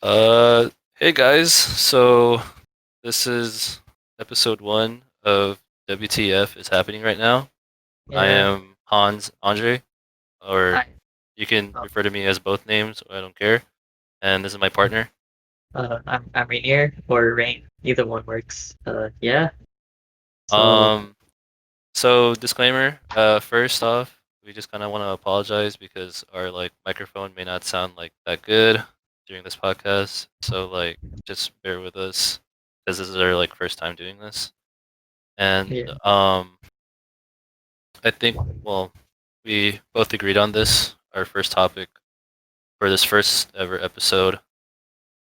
Hey guys. So this is episode one of WTF is happening right now. I Yeah, am Hans Andre, or I you can uh, refer to me as both names. I don't care. And this is my partner. I'm Rainier or Rain. Either one works. Yeah. So Um, so disclaimer. First off, we just kind of want to apologize because our microphone may not sound like that good during this podcast. So just bear with us because this is our first time doing this. And yeah, I think, well, we both agreed on this. Our first topic for this first ever episode,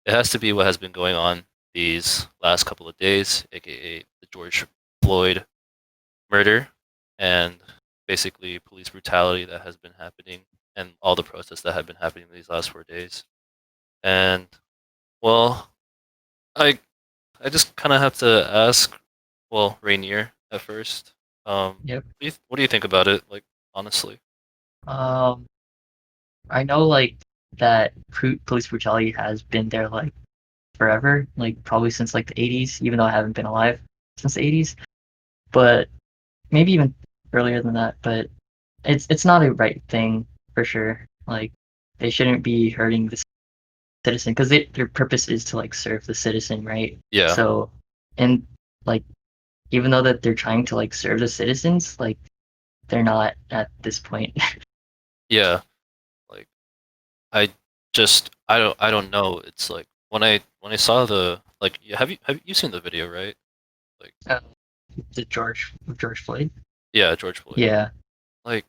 it has to be what has been going on these last couple of days, aka the George Floyd murder and basically police brutality that has been happening and all the protests that have been happening these last 4 days. And well, I I just kind of have to ask, well, Rainier at first. yep. What do you think about it? Like honestly. Um, I know that police brutality has been there forever, like probably since like the 80s, even though I haven't been alive since the 80s, but maybe even earlier than that. But it's not a right thing for sure. Like they shouldn't be hurting the citizen because their purpose is to like serve the citizen, right? Yeah. So, and like even though that they're trying to like serve the citizens, like they're not at this point. Yeah. Like I don't know. It's like when I saw the have you seen the video, right? Like uh, the George Floyd. yeah, George Floyd. Yeah, Like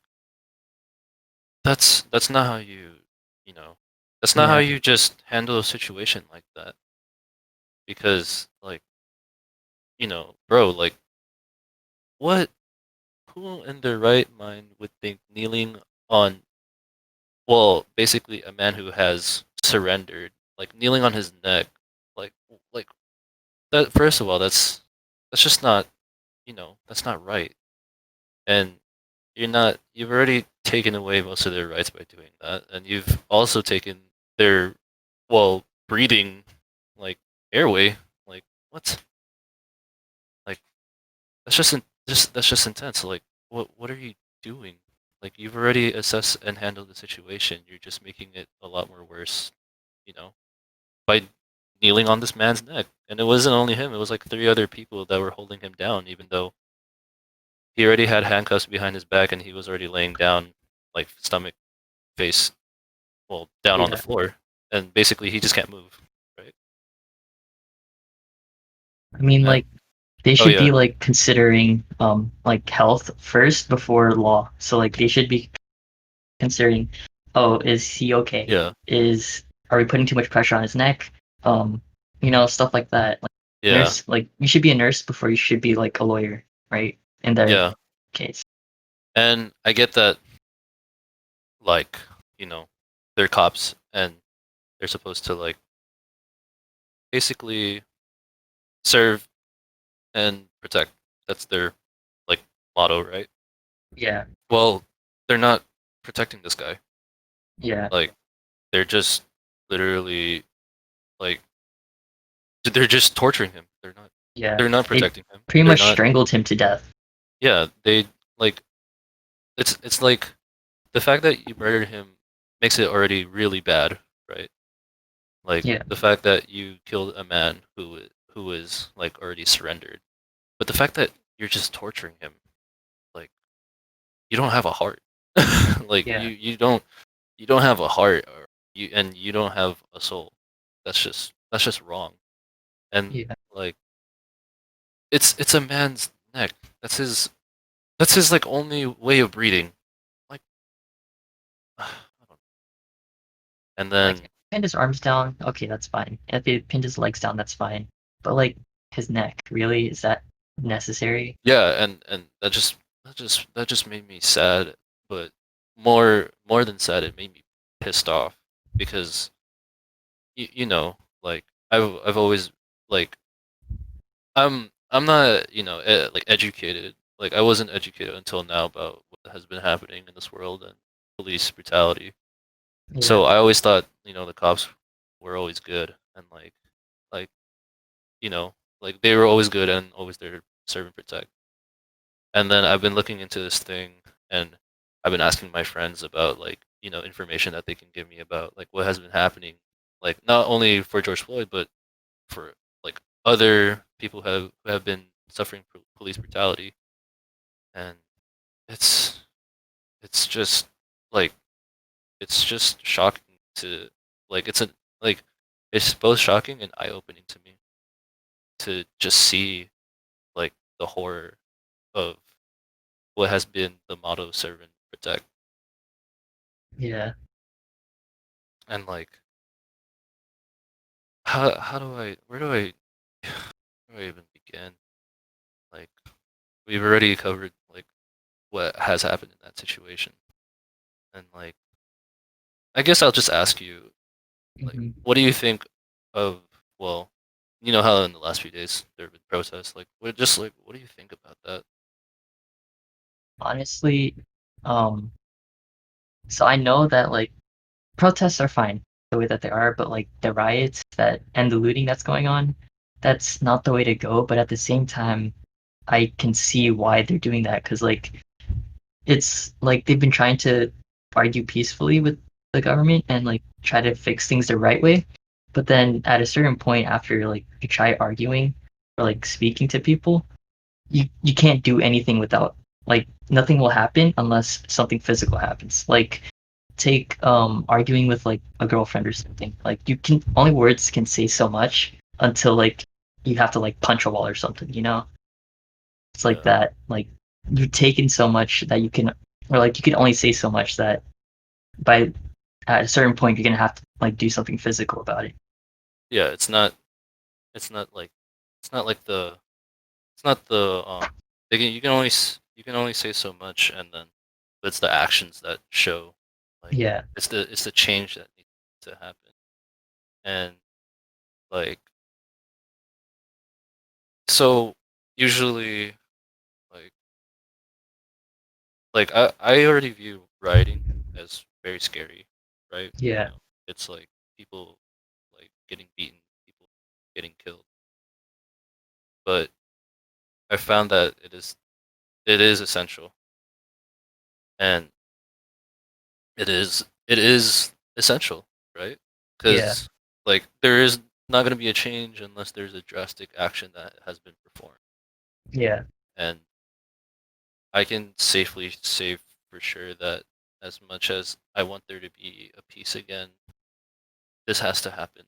that's not how you know that's not how yeah. you just handle a situation like that because bro, like what who in their right mind would think kneeling on, well, basically a man who has surrendered, like kneeling on his neck, like like that, first of all, that's just not, that's not right. And you've already taken away most of their rights by doing that, and you've also taken their, well, breathing, like, airway. Like what? Like that's just intense. Like what are you doing? Like you've already assessed and handled the situation. You're just making it a lot more worse, you know, by kneeling on this man's neck. And it wasn't only him; it was like three other people that were holding him down, even though he already had handcuffs behind his back and he was already laying down, like stomach face, well, down on the Yeah. floor, and basically he just can't move, right? I mean, And like they oh should yeah, be like considering like health first before law. So like they should be considering, oh, is he okay? yeah, Is Are we putting too much pressure on his neck? Um, stuff like that. Like yeah, nurse, like you should be a nurse before you should be like a lawyer, right? In their yeah. case. And I get that, like, you know, they're cops and they're supposed to like basically serve and protect. That's their like motto, right? Yeah, Well, they're not protecting this guy. yeah, Like they're just literally like they're just torturing him. yeah. They're not They protecting him. pretty They're much not. strangled him to death. Yeah, they like it's like the fact that you murdered him makes it already really bad, right? Like Yeah, the fact that you killed a man who is like already surrendered. But the fact that you're just torturing him, like you don't have a heart. Like yeah, you don't have a heart, or you don't have a soul. That's just wrong. And yeah. like it's a man's neck. That's his like only way of breathing. Like I don't know. And Like if then he pinned his arms down, okay, that's fine. If he pinned his legs down, that's fine. But like his neck, really, is that necessary? yeah, and that just made me sad, but more than sad, it made me pissed off because like I've always like I'm not like educated. Like I wasn't educated until now about what has been happening in this world and police brutality. Yeah, So I always thought the cops. were always good, and like you know, like they were always good and always there to serve and protect. And then I've been looking into this thing, and I've been asking my friends about like information that they can give me about like what has been happening, like not only for George Floyd, but for like other people who have been suffering police brutality, and it's it's just like it's just shocking to like it's both shocking and eye opening to me to just see like the horror of what has been the motto serve and protect, Yeah. and like how do I where do I even begin, like we've already covered like what has happened in that situation, and like I guess I'll just ask you, like, Mhm. what do you think of, well, you know how in the last few days there have been protests, like what do you think about that? Honestly, um, so I know that, like, protests are fine the way that they are, but, like, the riots that and the looting that's going on, that's not the way to go, but at the same time, I can see why they're doing that because like, it's like they've been trying to argue peacefully with the government and, like, try to fix things the right way, but then at a certain point after, like, you try arguing or, like, speaking to people, you can't do anything without like nothing will happen unless something physical happens. Like take arguing with like a girlfriend or something. Like you can only words can say so much until like you have to like punch a wall or something, you know? It's like Yeah, that. Like you've taken so much that you can or like you can only say so much that by at a certain point you're gonna have to like do something physical about it. yeah, it's not like it's not like the it's not the you can only say so much, and then it's the actions that show, like Yeah, it's the change that needs to happen, and like so usually like I already view rioting as very scary, right? yeah, It's like people like getting beaten, people getting killed, but I found that it is essential, and it is essential, right? yeah, Because like there is not going to be a change unless there's a drastic action that has been performed, yeah, and I can safely say for sure that as much as I want there to be a peace again, this has to happen,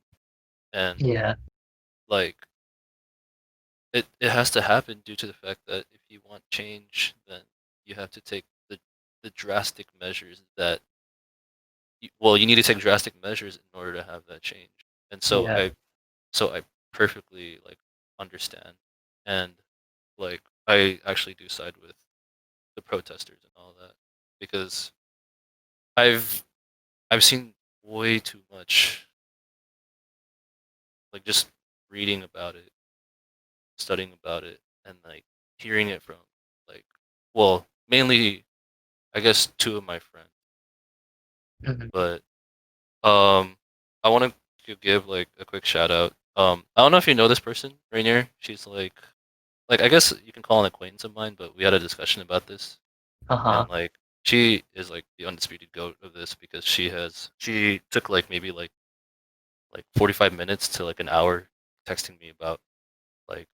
and yeah, like it has to happen due to the fact that if you want change, then you have to take the drastic measures that you need to take drastic measures in order to have that change. And yeah, so I perfectly like understand, and like I actually do side with the protesters and all that, because I've I've seen way too much, like just reading about it, studying about it, and like hearing it from like, well, mainly I guess two of my friends, mhm, but I want to give like a quick shout out. I don't know if you know this person, Rainier. She's like I guess you can call an acquaintance of mine, but we had a discussion about this, and uh-huh, like she is like the undisputed goat of this because she took like maybe like 45 minutes to like an hour texting me about like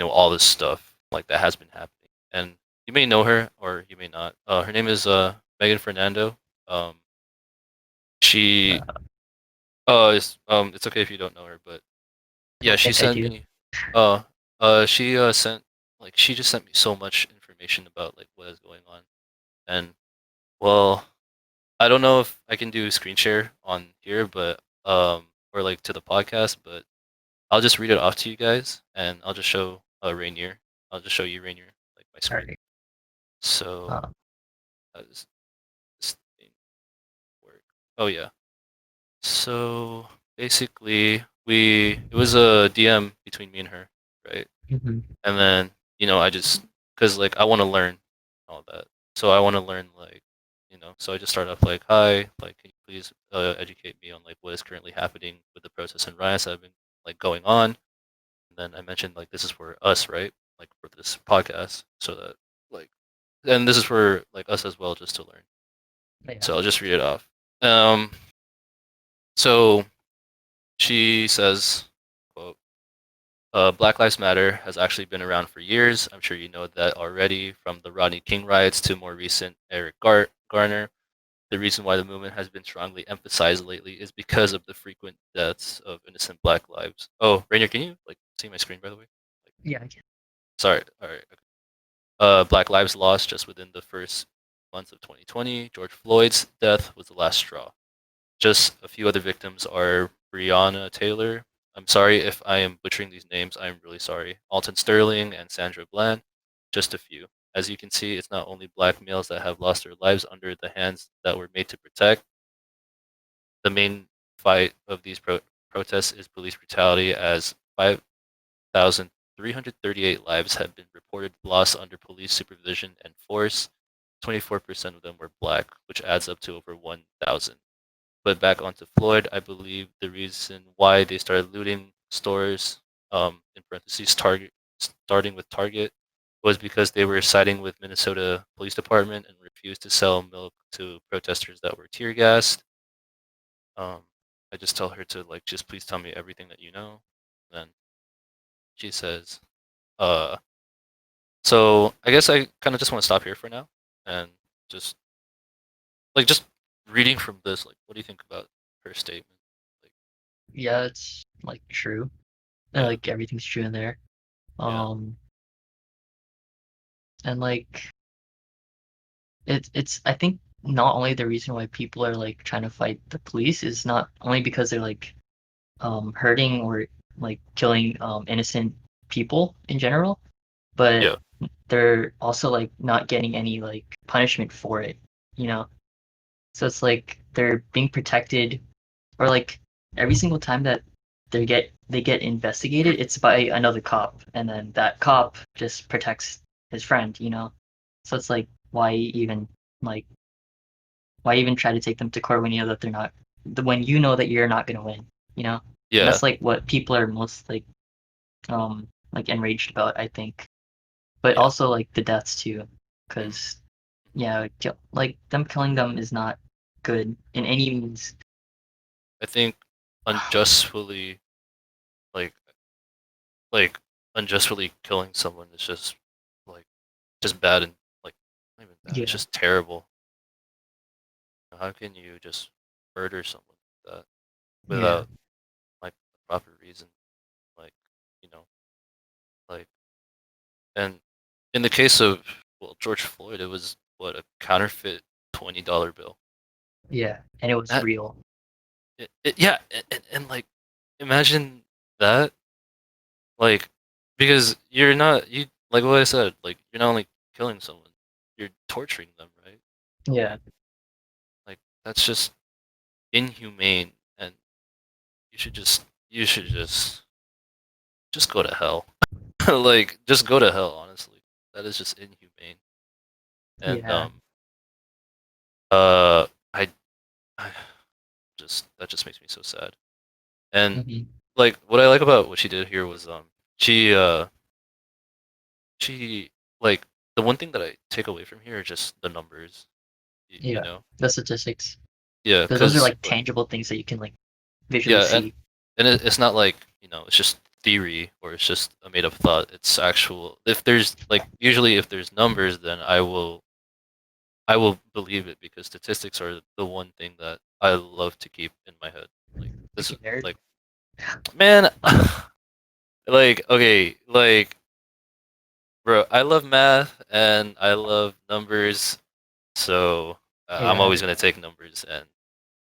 all this stuff like that has been happening, and you may know her or you may not. Her name is Megan Fernando. Um, she uh, it's okay if you don't know her, but I yeah, don't she think I sent do. me she sent like she just sent me so much information about like what is going on, and well, I don't know if I can do screen share on here, but or like to the podcast, but I'll just read it off to you guys, and I'll just show Rainier. I'll just show you Rainier like my screen. Alright, So uh, how does this thing work? Oh yeah. So basically, it was a DM between me and her, right? mhm, And then I just because like I want to learn all that, so I want to learn like so I just start off like, hi, like can please educate me on like what is currently happening with the protests and riots that have been like going on. And then I mentioned like this is for us, right? Like for this podcast, so that like, and this is for like us as well, just to learn. Yeah. So I'll just read it off. Um, so she says, quote, Black Lives Matter has actually been around for years. I'm sure you know that already, from the Rodney King riots to more recent Eric Garner. The reason why the movement has been strongly emphasized lately is because of the frequent deaths of innocent Black lives. Oh, Rainier, can you like see my screen by the way? Like, Yeah, I get. sorry. All right. Okay. Black lives lost just within the first months of 2020. George Floyd's death was the last straw. Just a few other victims are Breonna Taylor. I'm sorry if I am butchering these names. I'm really sorry. Alton Sterling and Sandra Bland. Just a few. As you can see, it's not only black males that have lost their lives under the hands that were made to protect. The main fight of these protests is police brutality, as 5,338 lives have been reported lost under police supervision and force. 24% of them were black, which adds up to over 1,000. But back onto Floyd, I believe the reason why they started looting stores, in parentheses, Target, starting with Target, was because they were siding with Minnesota Police Department and refused to sell milk to protesters that were tear gassed. Um, I just tell her to like just please tell me everything that you know. Then she says, uh, so I guess I kind of just want to stop here for now and just just reading from this, like, what do you think about her statement? Like, Yeah, it's like true. And yeah, like everything's true in there. yeah, Um, and like it's I think not only the reason why people are like trying to fight the police is not only because they're like hurting or like killing innocent people in general, but yeah, they're also like not getting any like punishment for it, you know? So it's like they're being protected, or like every single time that they get investigated, it's by another cop, and then that cop just protects his friend, you know? So it's like like why even try to take them to court when you know that they're not when you know that you're not gonna win, you know? And yeah, that's like what people are most like enraged about, I think. But yeah. also like the deaths too, Mm. because yeah, like them killing them is not good in any means. I think unjustly, like, like unjustly killing someone is just like just bad and like not even bad. It's Yeah, just terrible. How can you just murder someone like that yeah, without like a proper reason? Like, you know, like, and in the case of well George Floyd, it was what a counterfeit $20 bill. yeah, and it was That real. yeah, and like imagine that. Like, because you're not you like what I said, like you're not only killing someone, you're torturing them, right? Yeah, Like that's just inhumane, and you should just go to hell. Like just go to hell, honestly. That is just inhumane. And yeah, uh I, I just that just makes me so sad. And hmm, like what I like about what she did here was she she like the one thing that I take away from here are just the numbers, you yeah. know? The statistics, Yeah, because those are because like tangible things that you can like visually yeah, see. and it's not like it's just theory or it's just a made up thought. It's actual. If there's like usually if there's numbers, then I will believe it because statistics are the one thing that I love to keep in my head. Like Like this, a nerd. like man, like okay, like bro, I love math and I love numbers, so I'm Yeah, always gonna take numbers, and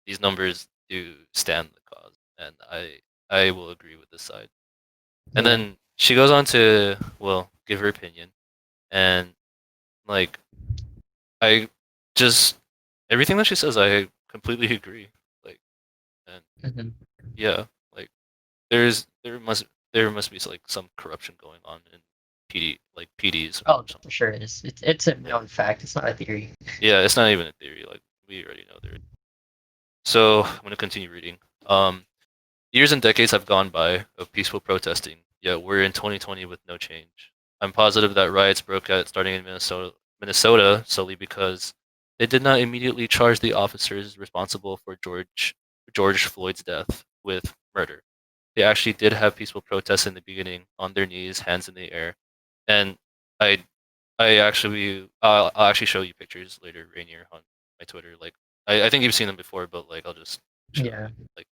these numbers do stand the cause, and I will agree with this side. And yeah, then she goes on to, well, give her opinion. And like I just everything that she says I completely agree. Like and hmm, yeah, like there must be like some corruption going on in PDs or oh, something. for sure it is. It's a Yeah. known fact. It's not a theory. Yeah, it's not even a theory, like we already know there. So I'm gonna continue reading. Years and decades have gone by of peaceful protesting, yet we're in 2020 with no change. I'm positive that riots broke out starting in Minnesota solely because they did not immediately charge the officers responsible for George Floyd's death with murder. They actually did have peaceful protests in the beginning, on their knees, hands in the air, and I I'll actually show you pictures later, Rainier, on my Twitter. Like I think you've seen them before, but like I'll just show Yeah. you. Like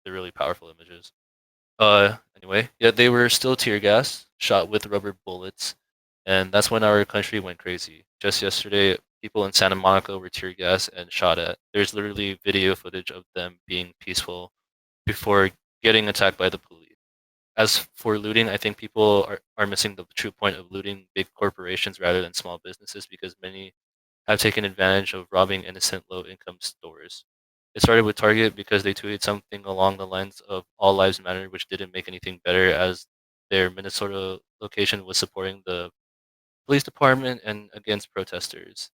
they're really powerful images. Anyway, yeah, they were still tear gas, shot with rubber bullets, and that's when our country went crazy. Just yesterday, people in Santa Monica were tear gas and shot at. There's literally video footage of them being peaceful before getting attacked by the police. As for looting, I think people are missing the true point of looting big corporations rather than small businesses because many have taken advantage of robbing innocent low-income stores. It started with Target because they tweeted something along the lines of "All Lives Matter," which didn't make anything better, as their Minnesota location was supporting the police department and against protesters.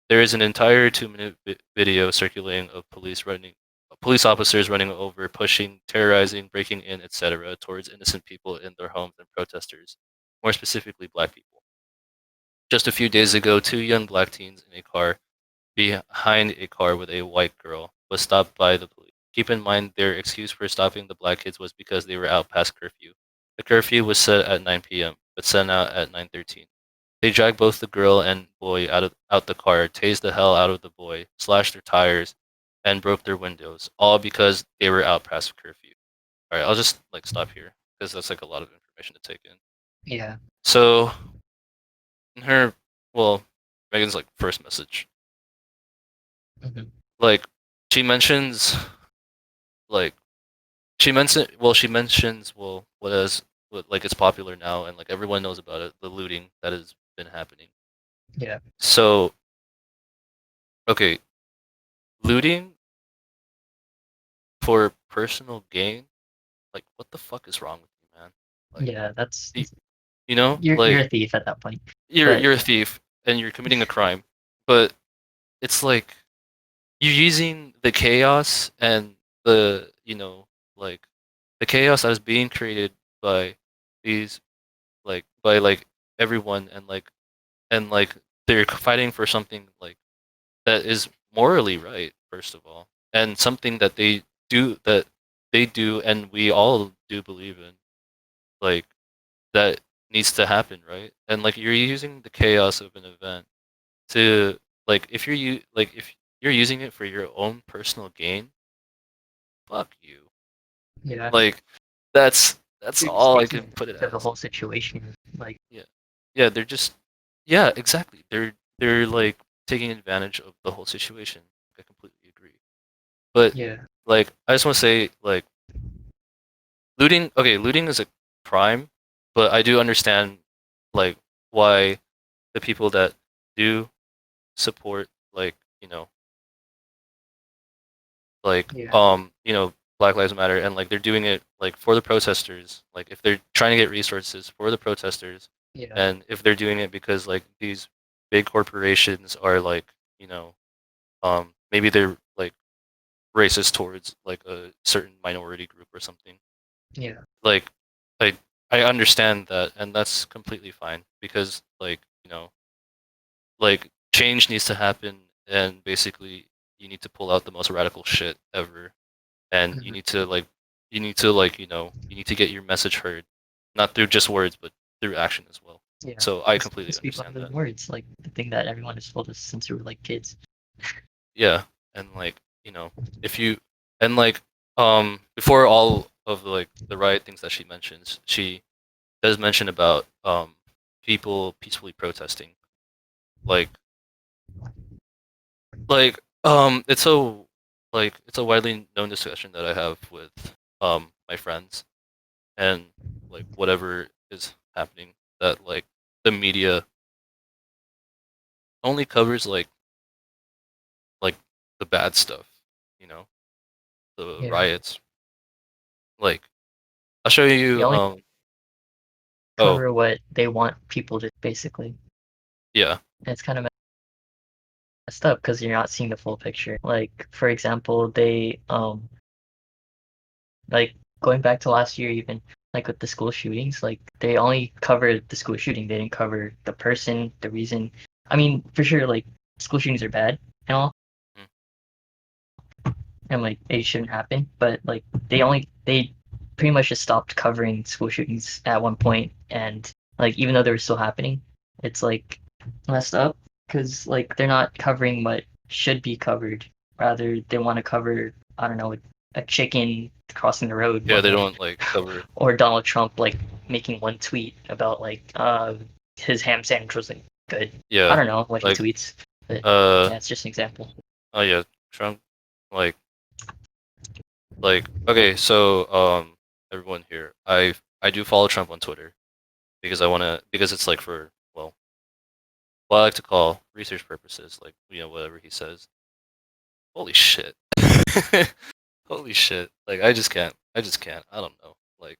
There is an entire 2-minute video circulating of police officers running over, pushing, terrorizing, breaking in, etc., towards innocent people in their homes and protesters, more specifically black people. Just a few days ago, two young black teens in a car behind a car with a white girl was stopped by the police. Keep in mind their excuse for stopping the black kids was because they were out past curfew. The curfew was set at 9 p.m., but sent out at 9:13. They dragged both the girl and boy out the car, tased the hell out of the boy, slashed their tires, and broke their windows, all because they were out past curfew. All right, I'll just like stop here because that's like a lot of information to take in. Yeah. So, in her, well, Megan's like first message, Hmm. like she mentions like she mentions what like it's popular now and like everyone knows about it, the looting that has been happening. Yeah. So, okay, looting for personal gain, like what the fuck is wrong with you, man? Like Yeah. That's y- you know, you're like a thief at that point. you're But you're a thief and you're committing a crime, but it's like you're using the chaos and the like the chaos that is being created by these by like everyone and like they're fighting for something like that is morally right, first of all, and something that they do and we all do believe in, like that needs to happen, right? And like you're using the chaos of an event to like if you're using it for your own personal gain, fuck you. yeah, Like that's you're just all I taking can put it advantage of the as. whole situation. Like, Yeah. Yeah, they're just yeah, exactly. They're like taking advantage of the whole situation. I completely agree. But yeah. like I just want to say like looting, okay, looting is a crime, but I do understand like why the people that do support like, Yeah. Black Lives Matter and like they're doing it like for the protesters, like if they're trying to get resources for the protesters Yeah. and if they're doing it because like these big corporations are like, maybe they're like racist towards like a certain minority group or something. Yeah. Like I I understand that and that's completely fine because like change needs to happen and basically you need to pull out the most radical shit ever and Mhm. you need to get your message heard, not through just words but through action as well. Yeah. So I It's supposed completely to be louder understand than that. words, like the thing that everyone is told us since we were like kids. Yeah, and like if you and like before all of the riot things that she mentions, she does mention about people peacefully protesting, like it's it's a widely known discussion that I have with my friends and like whatever is happening that like the media only covers like the bad stuff, you know, the Yeah. riots. Like I'll show They you only oh cover what they want people to basically. yeah. And it's kind of messed up because you're not seeing the full picture. Like for example, they like going back to last year even like with the school shootings, like they only covered the school shooting. They didn't cover the person, the reason. I mean, for sure, like school shootings are bad and all, Mm. and like it shouldn't happen. But like they pretty much just stopped covering school shootings at one point, and like even though they were still happening, it's like messed up because like they're not covering what should be covered. Rather, they want to cover I don't know a chicken crossing the road Yeah, one they day, don't like cover. or Donald Trump like making one tweet about like his ham sandwich was like good. I Yeah, don't know what he like tweets, but uh yeah, it's just an example. oh yeah, Trump like okay, so everyone here, I do follow Trump on Twitter because because it's like for what I like to call research purposes, like whatever he says. Holy shit. Holy shit. Like I just can't. I just can't. I don't know. Like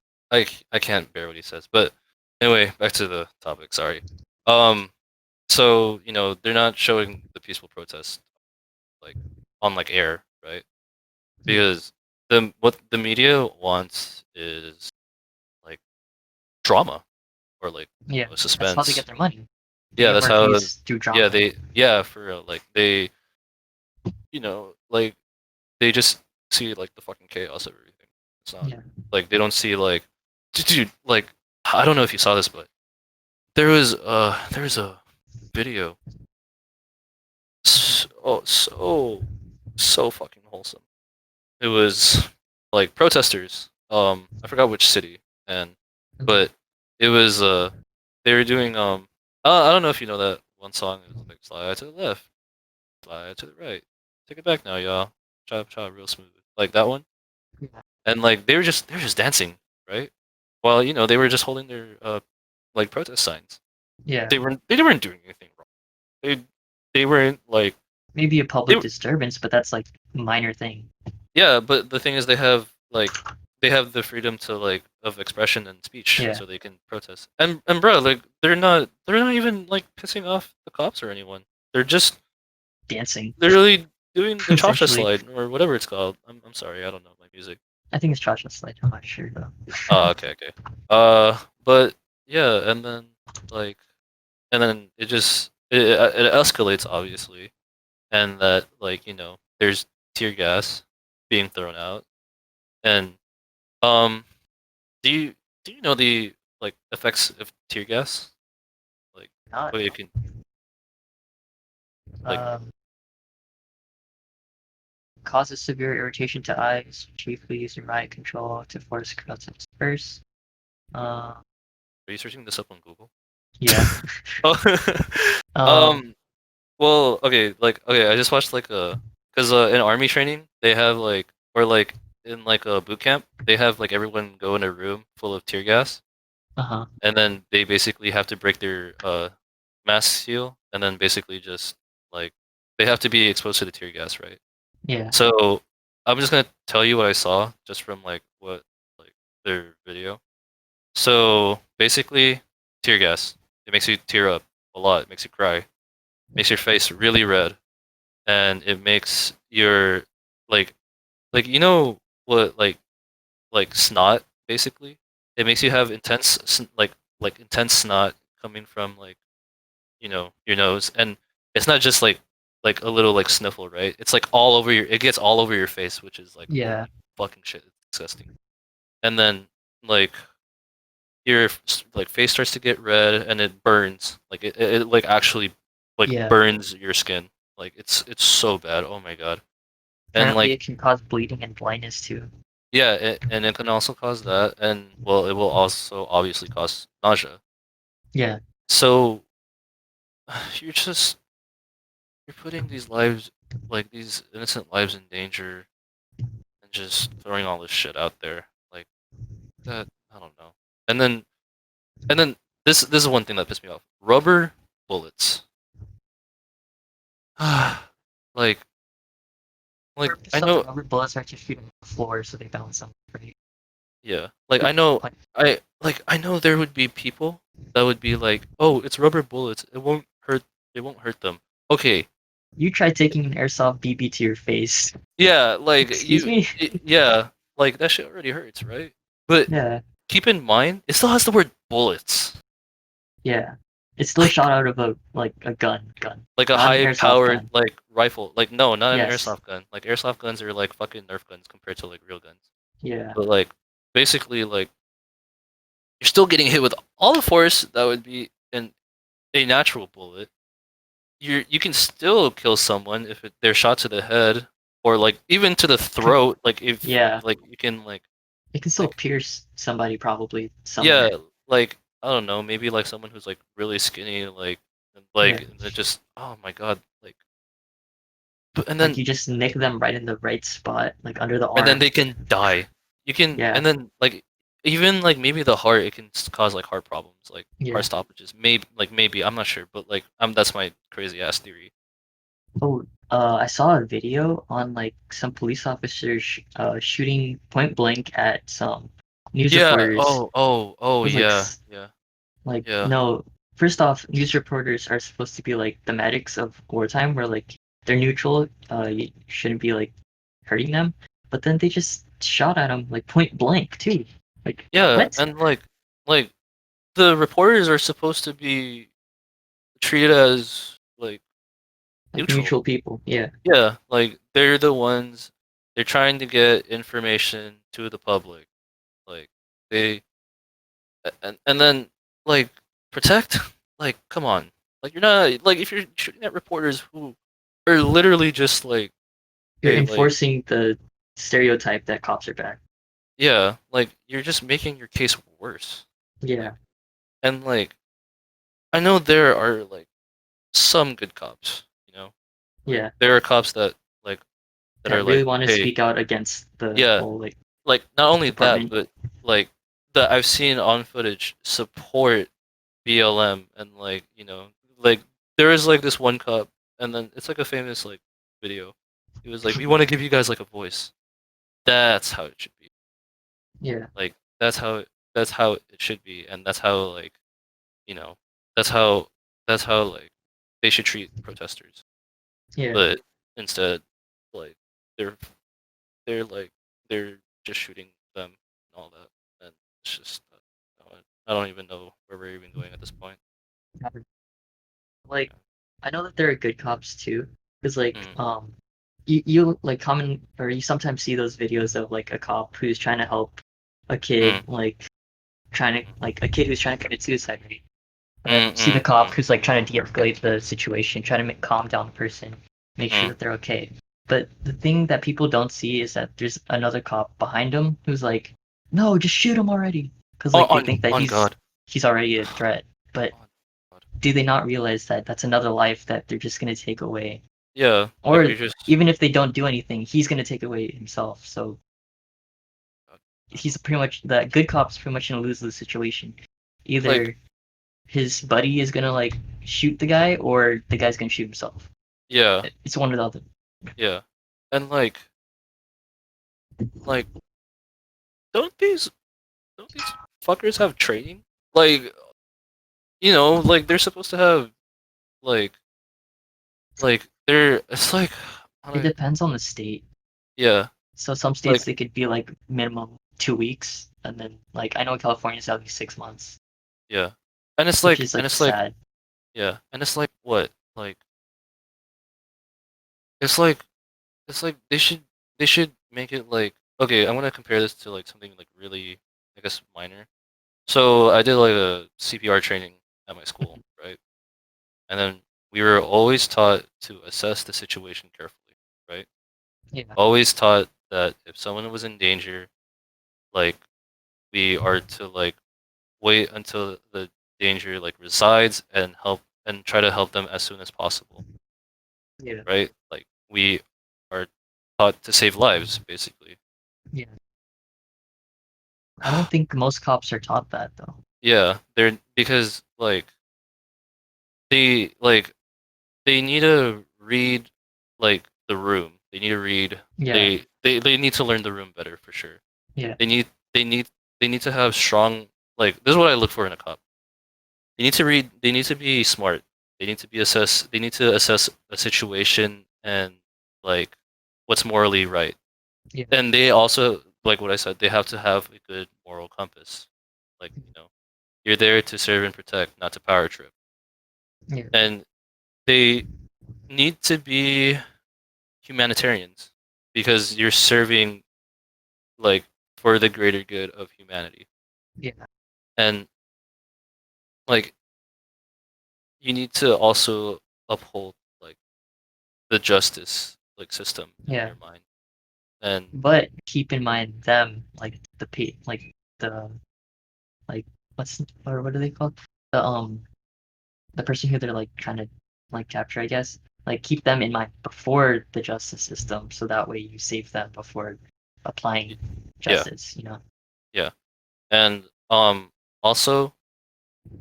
I can't bear what he says. But anyway, back to the topic, sorry. Um so, they're not showing the peaceful protest like on like air, right? Yeah, Because what the media wants is like drama or like, yeah, that's how they suspense. get their money. They Yeah, get that's more how views through yeah, drama. for real. Like like they just see like the fucking chaos of everything. It's not Yeah. like they don't see like dude, like I don't know if you saw this, but there was a video so fucking wholesome. It was like protesters. I forgot which city, and Mhm. but it was they were doing I don't know if you know that one song. It was like slide to the left, slide to the right, take it back now, y'all. Chop chop real smooth, like that one. Yeah. And like they were just dancing, right? While they were just holding their like protest signs. Yeah. They weren't doing anything wrong. They they weren't like Maybe a they public disturbance, but that's like a minor thing. yeah, but the thing is they have the freedom to like of expression and speech, Yeah. so they can protest. And bro, like they're not even like pissing off the cops or anyone. They're just Dancing, literally doing the cha-cha essentially. slide or whatever it's called. I'm sorry, I don't know my music. I think it's Joshua Slade. I'm not sure though. Oh, okay, okay. But yeah, like and then it escalates obviously, and that like there's tear gas being thrown out, and um do you do you know the like effects of tear gas? Like Not. what it can like Um, causes severe irritation to eyes, chiefly used in riot control to force crowds to disperse. Uh, are you searching this up on Google? yeah. Oh, Um, um well, okay, like okay, I just watched like a because in army training they have like or like in like a boot camp they have like everyone go in a room full of tear gas, uh-huh. and then they basically have to break their mask seal, and then basically just like they have to be exposed to the tear gas, right? Yeah. So I'm just gonna tell you what I saw just from like what like their video. So basically, tear gas. It makes you tear up a lot. It makes you cry. Makes your face really red, and it makes your like you know what like snot basically. It makes you have like intense snot coming from like your nose, and it's not just like a little like sniffle, right? It's like all over your. It gets all over your face, which is like Yeah. holy fucking shit, it's disgusting. And then like your like face starts to get red, and it burns. Like it like actually like Yeah. burns your skin. Like it's so bad. Oh my god. And Apparently, like it can cause bleeding and blindness too. yeah, and it can also cause that, and well, it will also obviously cause nausea. Yeah. So you're just you're putting these lives, like these innocent lives, in danger, and just throwing all this shit out there, like that. I don't know. And then and then this is one thing that pissed me off. Rubber bullets. like I Purpose of the know, rubber bullets are to shoot on the floor so they bounce on the yeah. I know there would be people that would be like, oh, it's rubber bullets. It won't hurt. It won't hurt them. Okay, You try taking an airsoft BB to your face. Yeah, like Excuse me? yeah, like that shit already hurts, right? But Yeah, keep in mind, it still has the word bullets. yeah. It's still Like shot out of a gun, like a not an high airsoft powered gun. like rifle. Like no, not an Yes. airsoft gun. Like airsoft guns are like fucking Nerf guns compared to like real guns. Yeah. But like basically like you're still getting hit with all the force that would be in a natural bullet. You can still kill someone if they're shot to the head or like even to the Pr- throat. Like if Yeah. like you can It can still like pierce somebody probably yeah, somewhere. like I don't know, maybe like someone who's like really skinny, Yeah. and it just oh my god, like and Like then you just nick them right in the right spot, like under the and then arm. they can die. You can Yeah. and then like even like maybe the heart it can cause like heart problems, like heart Yeah. stoppages. Maybe I'm not sure, but like that's my crazy ass theory. Oh, I saw a video on like some police officers shooting point blank at some news Yeah. reporters. Oh It was like yeah. Yeah. Yeah. no. First off, news reporters are supposed to be like the medics of wartime, where like they're neutral. You shouldn't be like hurting them. But then they just shot at them like point blank too. Like Yeah, what? and like the reporters are supposed to be treated as like Like neutral. neutral people. Yeah. Yeah, like they're the ones they're trying to get information to the public. Like they and then like protect like come on. Like you're not like if you're shooting at reporters who are literally just like You're hey like enforcing the stereotype that cops are bad. yeah, like you're just making your case worse. Like Yeah. and like I know there are like some good cops, you know? Like Yeah. there are cops that like that are That really like, want to hey, speak out against the yeah, whole like like not only that, department. but like that I've seen on footage support BLM and like, like there is like this one cop and then it's like a famous like video. He was like, "We want to give you guys like a voice." That's how it should be. Yeah. Like that's how it should be and that's how like, you know, that's how that's how like they should treat protesters. Yeah. But instead like they're they're like they're just shooting them and all that, and it's just I don't even know where we're even going at this point. Like I know that there are good cops too, because like Mm, you like common or you sometimes see those videos of like a cop who's trying to help a kid mm, like trying to like a kid who's trying to commit suicide, right? And then mm, you see the mm, cop mm, who's like trying to de-escalate the situation, trying to calm down the person, make sure mm. that they're okay. But the thing that people don't see is that there's another cop behind him who's like, "No, just shoot him already," because Oh, like they think that on God, he's already a threat. But on God. do they not realize that that's another life that they're just gonna take away? Yeah, like Or you're just even if they don't do anything, he's gonna take away himself. So I he's don't pretty much the good cop's pretty much gonna lose the situation. like Either his buddy is gonna like shoot the guy, or the guy's gonna shoot himself. yeah, It's one or the other. yeah, and like don't these don't these fuckers have training? Like like they're supposed to have like they're it's like how do It I depends on the state. yeah So some like states they could be like minimum 2 weeks, and then like I know California's at least 6 months, yeah which is and like it's like sad. yeah and it's like what like it's like it's like they should make it like okay, I want to compare this to like something like really I guess minor. So I did like a CPR training at my school, right? And then we were always taught to assess the situation carefully, right? Yeah, Always taught that if someone was in danger, like we are to like wait until the danger like resides and help and try to help them as soon as possible, yeah, right? Like we are taught to save lives, basically. yeah. I don't think most cops are taught that though. Yeah, they're because they like they need to read like the room. They need to read. Yeah, They need to learn the room better for sure. yeah, They need they need they need to have strong like this is what I look for in a cop. They need to read. They need to be smart. They need to assess a situation and like what's morally right. Yeah. And they also, like what I said, they have to have a good moral compass. Like, you're there to serve and protect, not to power trip. Yeah. And they need to be humanitarians because you're serving like for the greater good of humanity. Yeah. And like you need to also uphold like the justice like system in Yeah. their mind. And But keep in mind them like the like what's or what are they called? The the person who they're like trying to like capture, I guess. Like keep them in mind before the justice system, so that way you save them before applying yeah, justice. You know. yeah. And also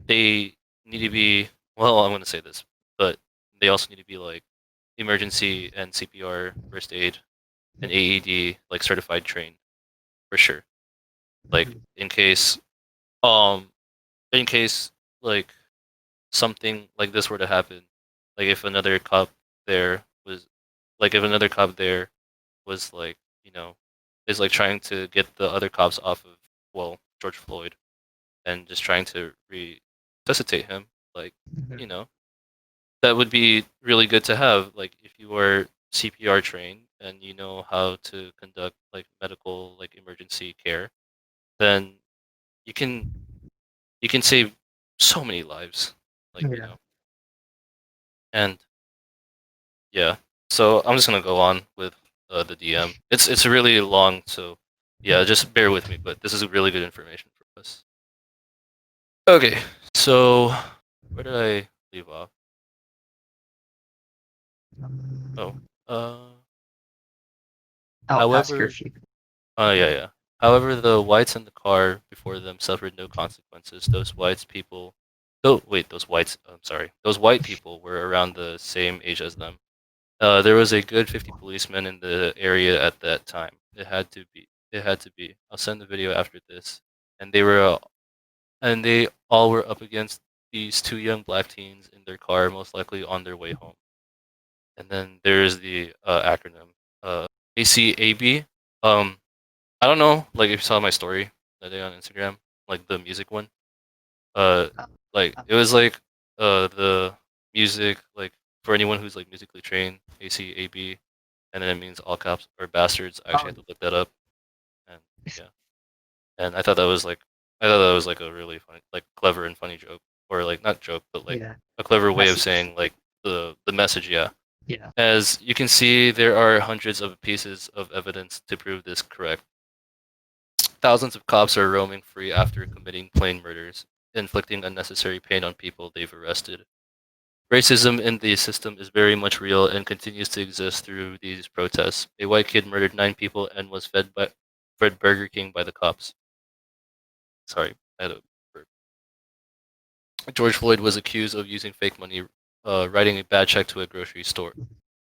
they need to be, well, I'm gonna say this, but they also need to be like emergency and CPR, first aid, and AED like certified trained for sure. Like Mhm. um in case like something like this were to happen, like if another cop there was if another cop there was like, is like trying to get the other cops off of, well, George Floyd and just trying to resuscitate him, like, you Mhm. know, that would be really good to have. Like if you are CPR trained and you know how to conduct like medical like emergency care, then you can you can save so many lives. Like, Yeah. and yeah. So I'm just gonna go on with the DM. It's really long, so yeah, Yeah. just bear with me. But this is really good information for us. Okay, so where did I leave off? Oh, uh, Out past however, curfew. yeah, yeah. However, the whites in the car before them suffered no consequences. Those whites people, oh wait, those whites. I'm sorry. Those white people were around the same age as them. There was a good 50 policemen in the area at that time. It had to be. It had to be. I'll send the video after this. And they all were up against these two young black teens in their car, most likely on their way home. And then there's the acronym, ACAB. Um, I don't know, like if you saw my story that day on Instagram, like the music one. Uh, Uh, like uh, it was like the music like for anyone who's like musically trained, ACAB, and then it means all cops are bastards. I actually oh, had to look that up, and yeah, and I thought that was like a really funny, like clever and funny joke, or like not joke, but like yeah. a clever way of Message. saying like the message. Yeah, Yeah. as you can see, there are hundreds of pieces of evidence to prove this correct. Thousands of cops are roaming free after committing plain murders, inflicting unnecessary pain on people they've arrested. Racism in the system is very much real and continues to exist through these protests. A white kid murdered 9 people and was fed Burger King by the cops. Sorry, I had a burp. George Floyd was accused of using fake money, writing a bad check to a grocery store,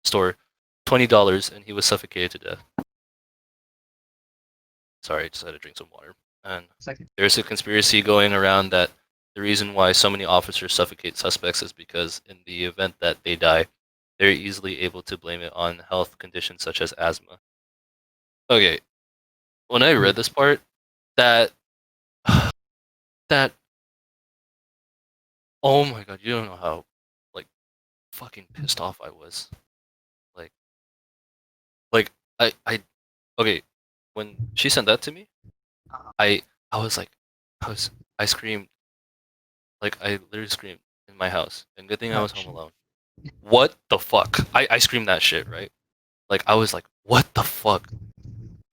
$20, and he was suffocated to death. Sorry, I just had to drink some water. And Second. there's a conspiracy going around that the reason why so many officers suffocate suspects is because in the event that they die, they're easily able to blame it on health conditions such as asthma. Okay, when I Yeah. read this part, that that oh my god, you don't know how like fucking pissed off I was. Like like I okay, when she sent that to me, Uh, I I was like I was I screamed, like I literally screamed in my house. And good thing I oh was home shit. alone. What the fuck? I screamed that shit, right? Like I was like, what the fuck?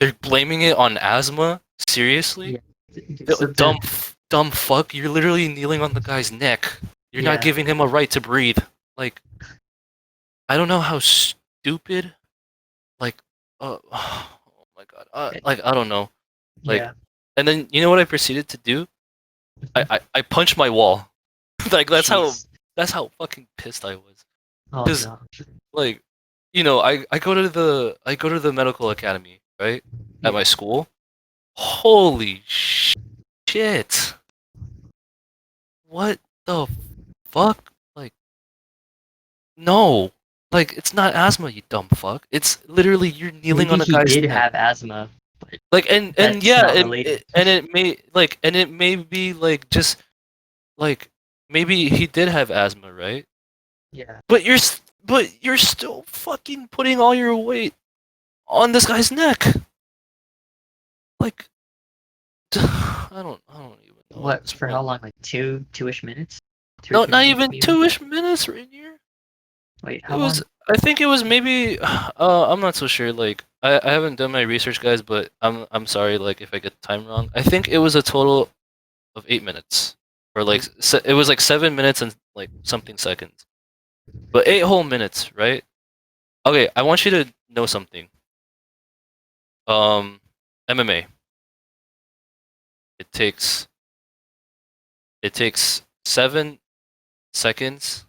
They're blaming it on asthma? Seriously? Yeah. So Dumb the dumb fuck, you're literally kneeling on the guy's neck. You're not yeah. giving him a right to breathe. Like I don't know how stupid like oh my god. Like I don't know. Like Yeah. and then you know what I proceeded to do? I punched my wall. Like Jeez. that's how fucking pissed I was. Oh Cuz no. like I go to the medical academy, right? At my Yeah. school. Holy shit. What the fuck? Like No, like it's not asthma, you dumb fuck. It's literally you're kneeling Maybe on a he guy's did neck. have asthma, but Like and that's yeah, not related. and it may be like just like maybe he did have asthma, right? Yeah. But you're still fucking putting all your weight on this guy's neck. Like I don't even know at What this for point. how long? Like two-ish minutes? Two or No, three not minutes even maybe? 2-ish minutes, Rainier. Wait, It how was long? I think it was maybe I'm not so sure. Like I haven't done my research, guys, but I'm sorry. Like if I get the time wrong, I think it was a total of 8 minutes, or like it was like 7 minutes and like something seconds, but 8 whole minutes, right? Okay, I want you to know something. Um, MMA. It takes it takes 7 seconds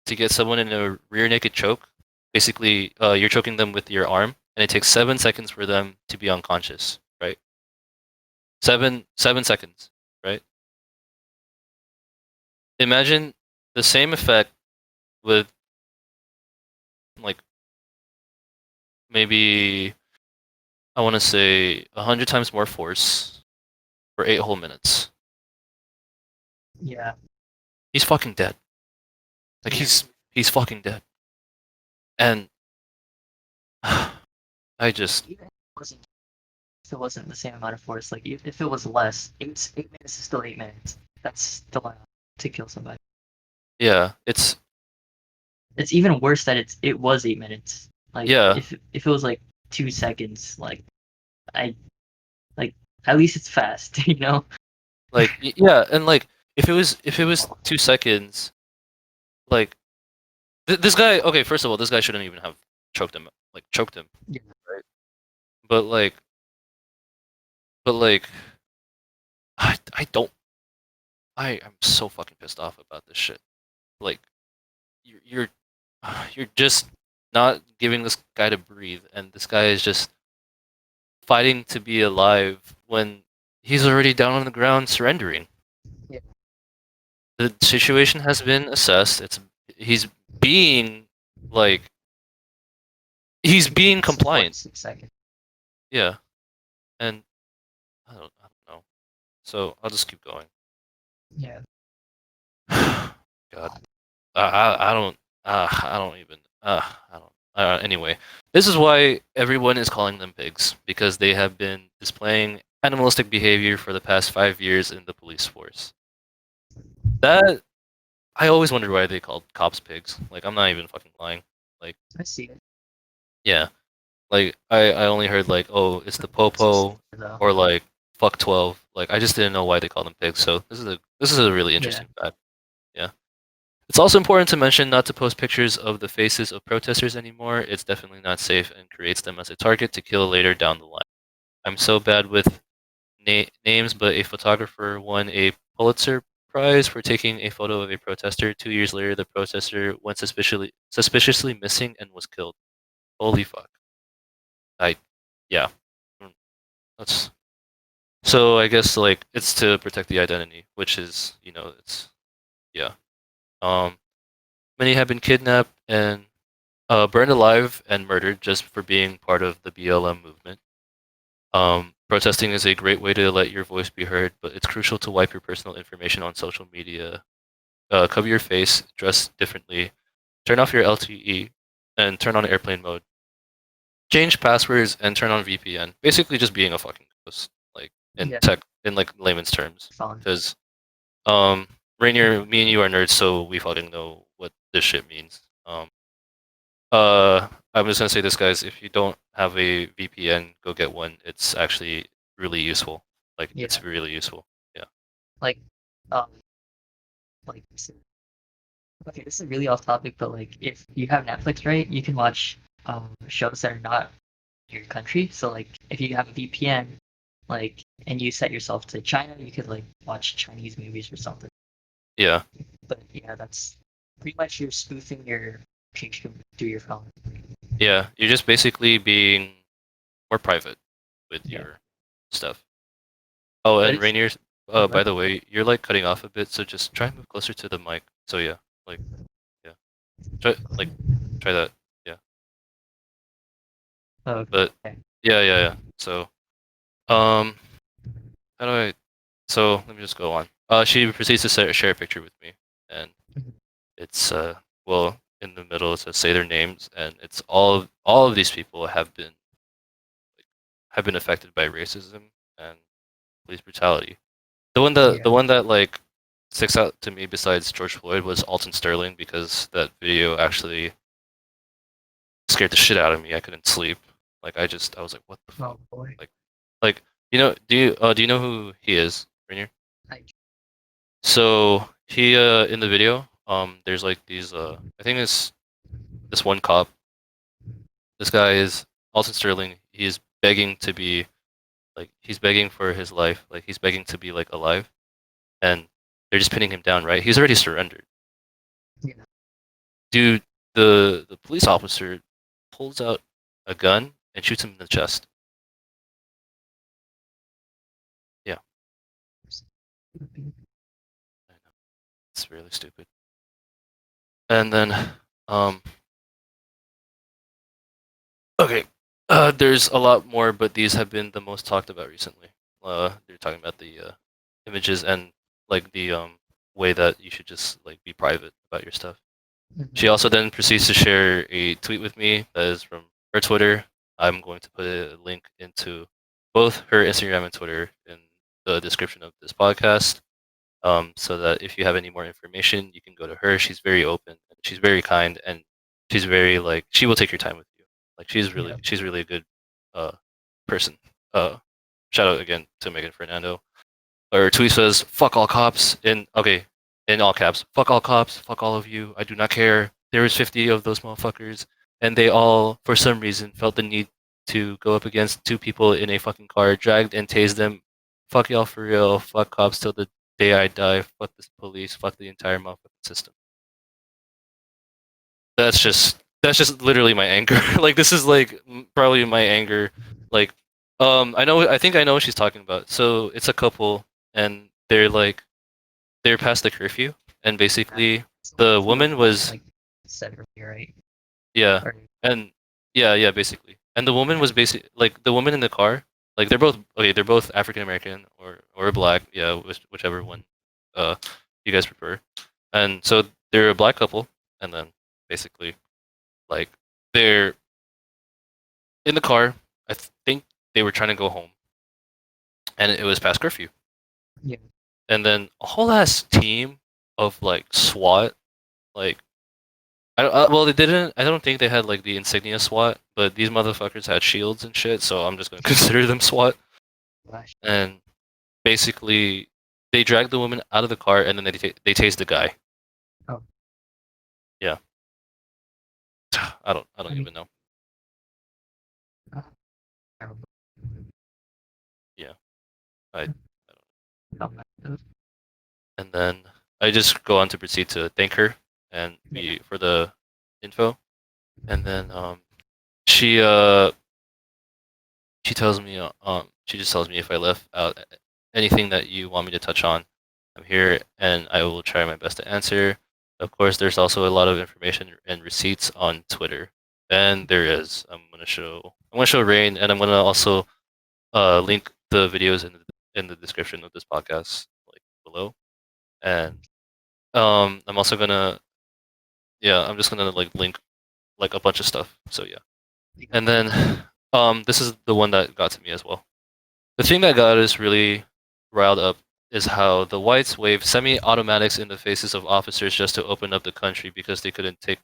to get someone in a rear naked choke. Basically, you're choking them with your arm, and it takes 7 seconds for them to be unconscious, right? 7 seconds, right? Imagine the same effect with like maybe I want to say 100 times more force for 8 whole minutes. Yeah. He's fucking dead. Like Yeah. he's fucking dead. And I just Even if it wasn't the same amount of force, like if it was less, 8 minutes is still 8 minutes. That's still enough to kill somebody. yeah, It's even worse that it was 8 minutes. Like yeah, if it was like 2 seconds, like I like at least it's fast, you know? like yeah, and like if it was 2 seconds, like this guy. Okay, first of all, this guy shouldn't even have choked him, Yeah. right? But like but like I don't I am so fucking pissed off about this shit. Like you're you're just not giving this guy to breathe, and this guy is just fighting to be alive when he's already down on the ground surrendering. Yeah. The situation has been assessed. It's he's being like he's being This is compliant. 46 seconds. Yeah, and I don't know. So I'll just keep going. Yeah. God, I don't I don't even I don't anyway. This is why everyone is calling them pigs because they have been displaying animalistic behavior for the past 5 years in the police force. That I always wondered why they called cops pigs. Like I'm not even fucking lying. Like I see it. yeah, like I only heard like oh it's the It's just popo though. or like fuck 12. Like I just didn't know why they called them pigs. So this is a really Yeah. interesting fact. Yeah. It's also important to mention not to post pictures of the faces of protesters anymore. It's definitely not safe and creates them as a target to kill later down the line. I'm so bad with names, but a photographer won a Pulitzer Prize for taking a photo of a protester. 2 years later, the protester went suspiciously missing and was killed. Holy fuck! I, yeah, Mm, that's so. I guess like it's to protect the identity, which is it's yeah. Um, many have been kidnapped and burned alive and murdered just for being part of the BLM movement. Protesting is a great way to let your voice be heard, but it's crucial to wipe your personal information on social media. Cover your face, dress differently, turn off your LTE, and turn on airplane mode. Change passwords and turn on VPN. Basically, just being a fucking ghost, like in Yeah. like layman's terms. Fun. Because Rainier, me and you are nerds, so we fucking know what this shit means. I'm just gonna say this, guys. If you don't have a VPN, go get one. It's actually really useful. Like, Yeah. it's really useful. Yeah. Like um like okay, this is really off topic, but like if you have Netflix, right, you can watch shows that are not your country. So like if you have a VPN, like and you set yourself to China, you could like watch Chinese movies or something. Yeah. But yeah, that's pretty much you're spoofing your picture through your phone. Yeah. You're just basically being more private with Yeah. your stuff. Oh, But and it's Rainier, oh, by but the way, you're like cutting off a bit, so just try and move closer to the mic. So yeah, like yeah. like try that. Yeah, Oh, but okay. yeah. So um, how do I? So let me just go on. She proceeds to share a picture with me, and Mhm. it's well, in the middle it says say their names, and it's all of these people have been affected by racism and police brutality. The Yeah. one that like sticks out to me besides George Floyd was Alton Sterling because that video actually scared the shit out of me. I couldn't sleep. I was like, what the Oh fuck? boy. Like do you know who he is, Rainier? I, So he in the video, there's like these I think it's this one cop. This guy is Alton Sterling. He's begging to be like he's begging for his life. Like he's begging to be like alive. And they're just pinning him down, right? He's already surrendered. yeah. Dude, the police officer pulls out a gun and shoots him in the chest. Yeah, I know. It's really stupid. And then um okay, there's a lot more, but these have been the most talked about recently. They're talking about the images and like the way that you should just like be private about your stuff. She Mhm. also then proceeds to share a tweet with me that is from her Twitter. I'm going to put a link into both her Instagram and Twitter in the description of this podcast, so that if you have any more information, you can go to her. She's very open and she's very kind and she's very like she will take your time with you. Like Yeah. she's really a good uh person. Uh, shout out again to Megan Fernando. Or tweet says "fuck all cops" in all caps. "Fuck all cops. Fuck all of you. I do not care." There was 50 of those motherfuckers, and they all, for some reason, felt the need to go up against two people in a fucking car, dragged and tased them. Fuck y'all for real. Fuck cops till the day I die. Fuck this police. Fuck the entire motherfucking system. That's just literally my anger. Like this is like probably my anger. Like I think I know what she's talking about. So it's a couple and they're past the curfew and Yeah. basically It's like the two woman o'clock, was like said earlier, right? yeah Or and yeah basically and the woman yeah. was basically like the woman in the car like they're both okay they're both African American or black yeah whichever one uh you guys prefer and so they're a black couple and then basically like they're in the car. I think they were trying to go home, and it was past curfew. Yeah. And then a whole ass team of like SWAT, like well they didn't. I don't think they had like the insignia SWAT, but these motherfuckers had shields and shit. So I'm just gonna consider them SWAT. Gosh. And basically, they dragged the woman out of the car, and then they tased the guy. Oh, Yeah, I I don't mean, even know. uh, terrible. Yeah, I don't. How about those? And then I just go on to proceed to thank her and Yeah. be for the info. And then she uh she tells me she just tells me if I left out anything that you want me to touch on, I'm here and I will try my best to answer. Of course, there's also a lot of information and receipts on Twitter, and there is. I'm gonna show Rain, and I'm gonna also link the videos in the description of this podcast, like below. And I'm also gonna yeah, I'm just gonna like link like a bunch of stuff. So yeah. Yeah. And then this is the one that got to me as well. The thing that got us really riled up is how the whites waved semi-automatics in the faces of officers just to open up the country because they couldn't take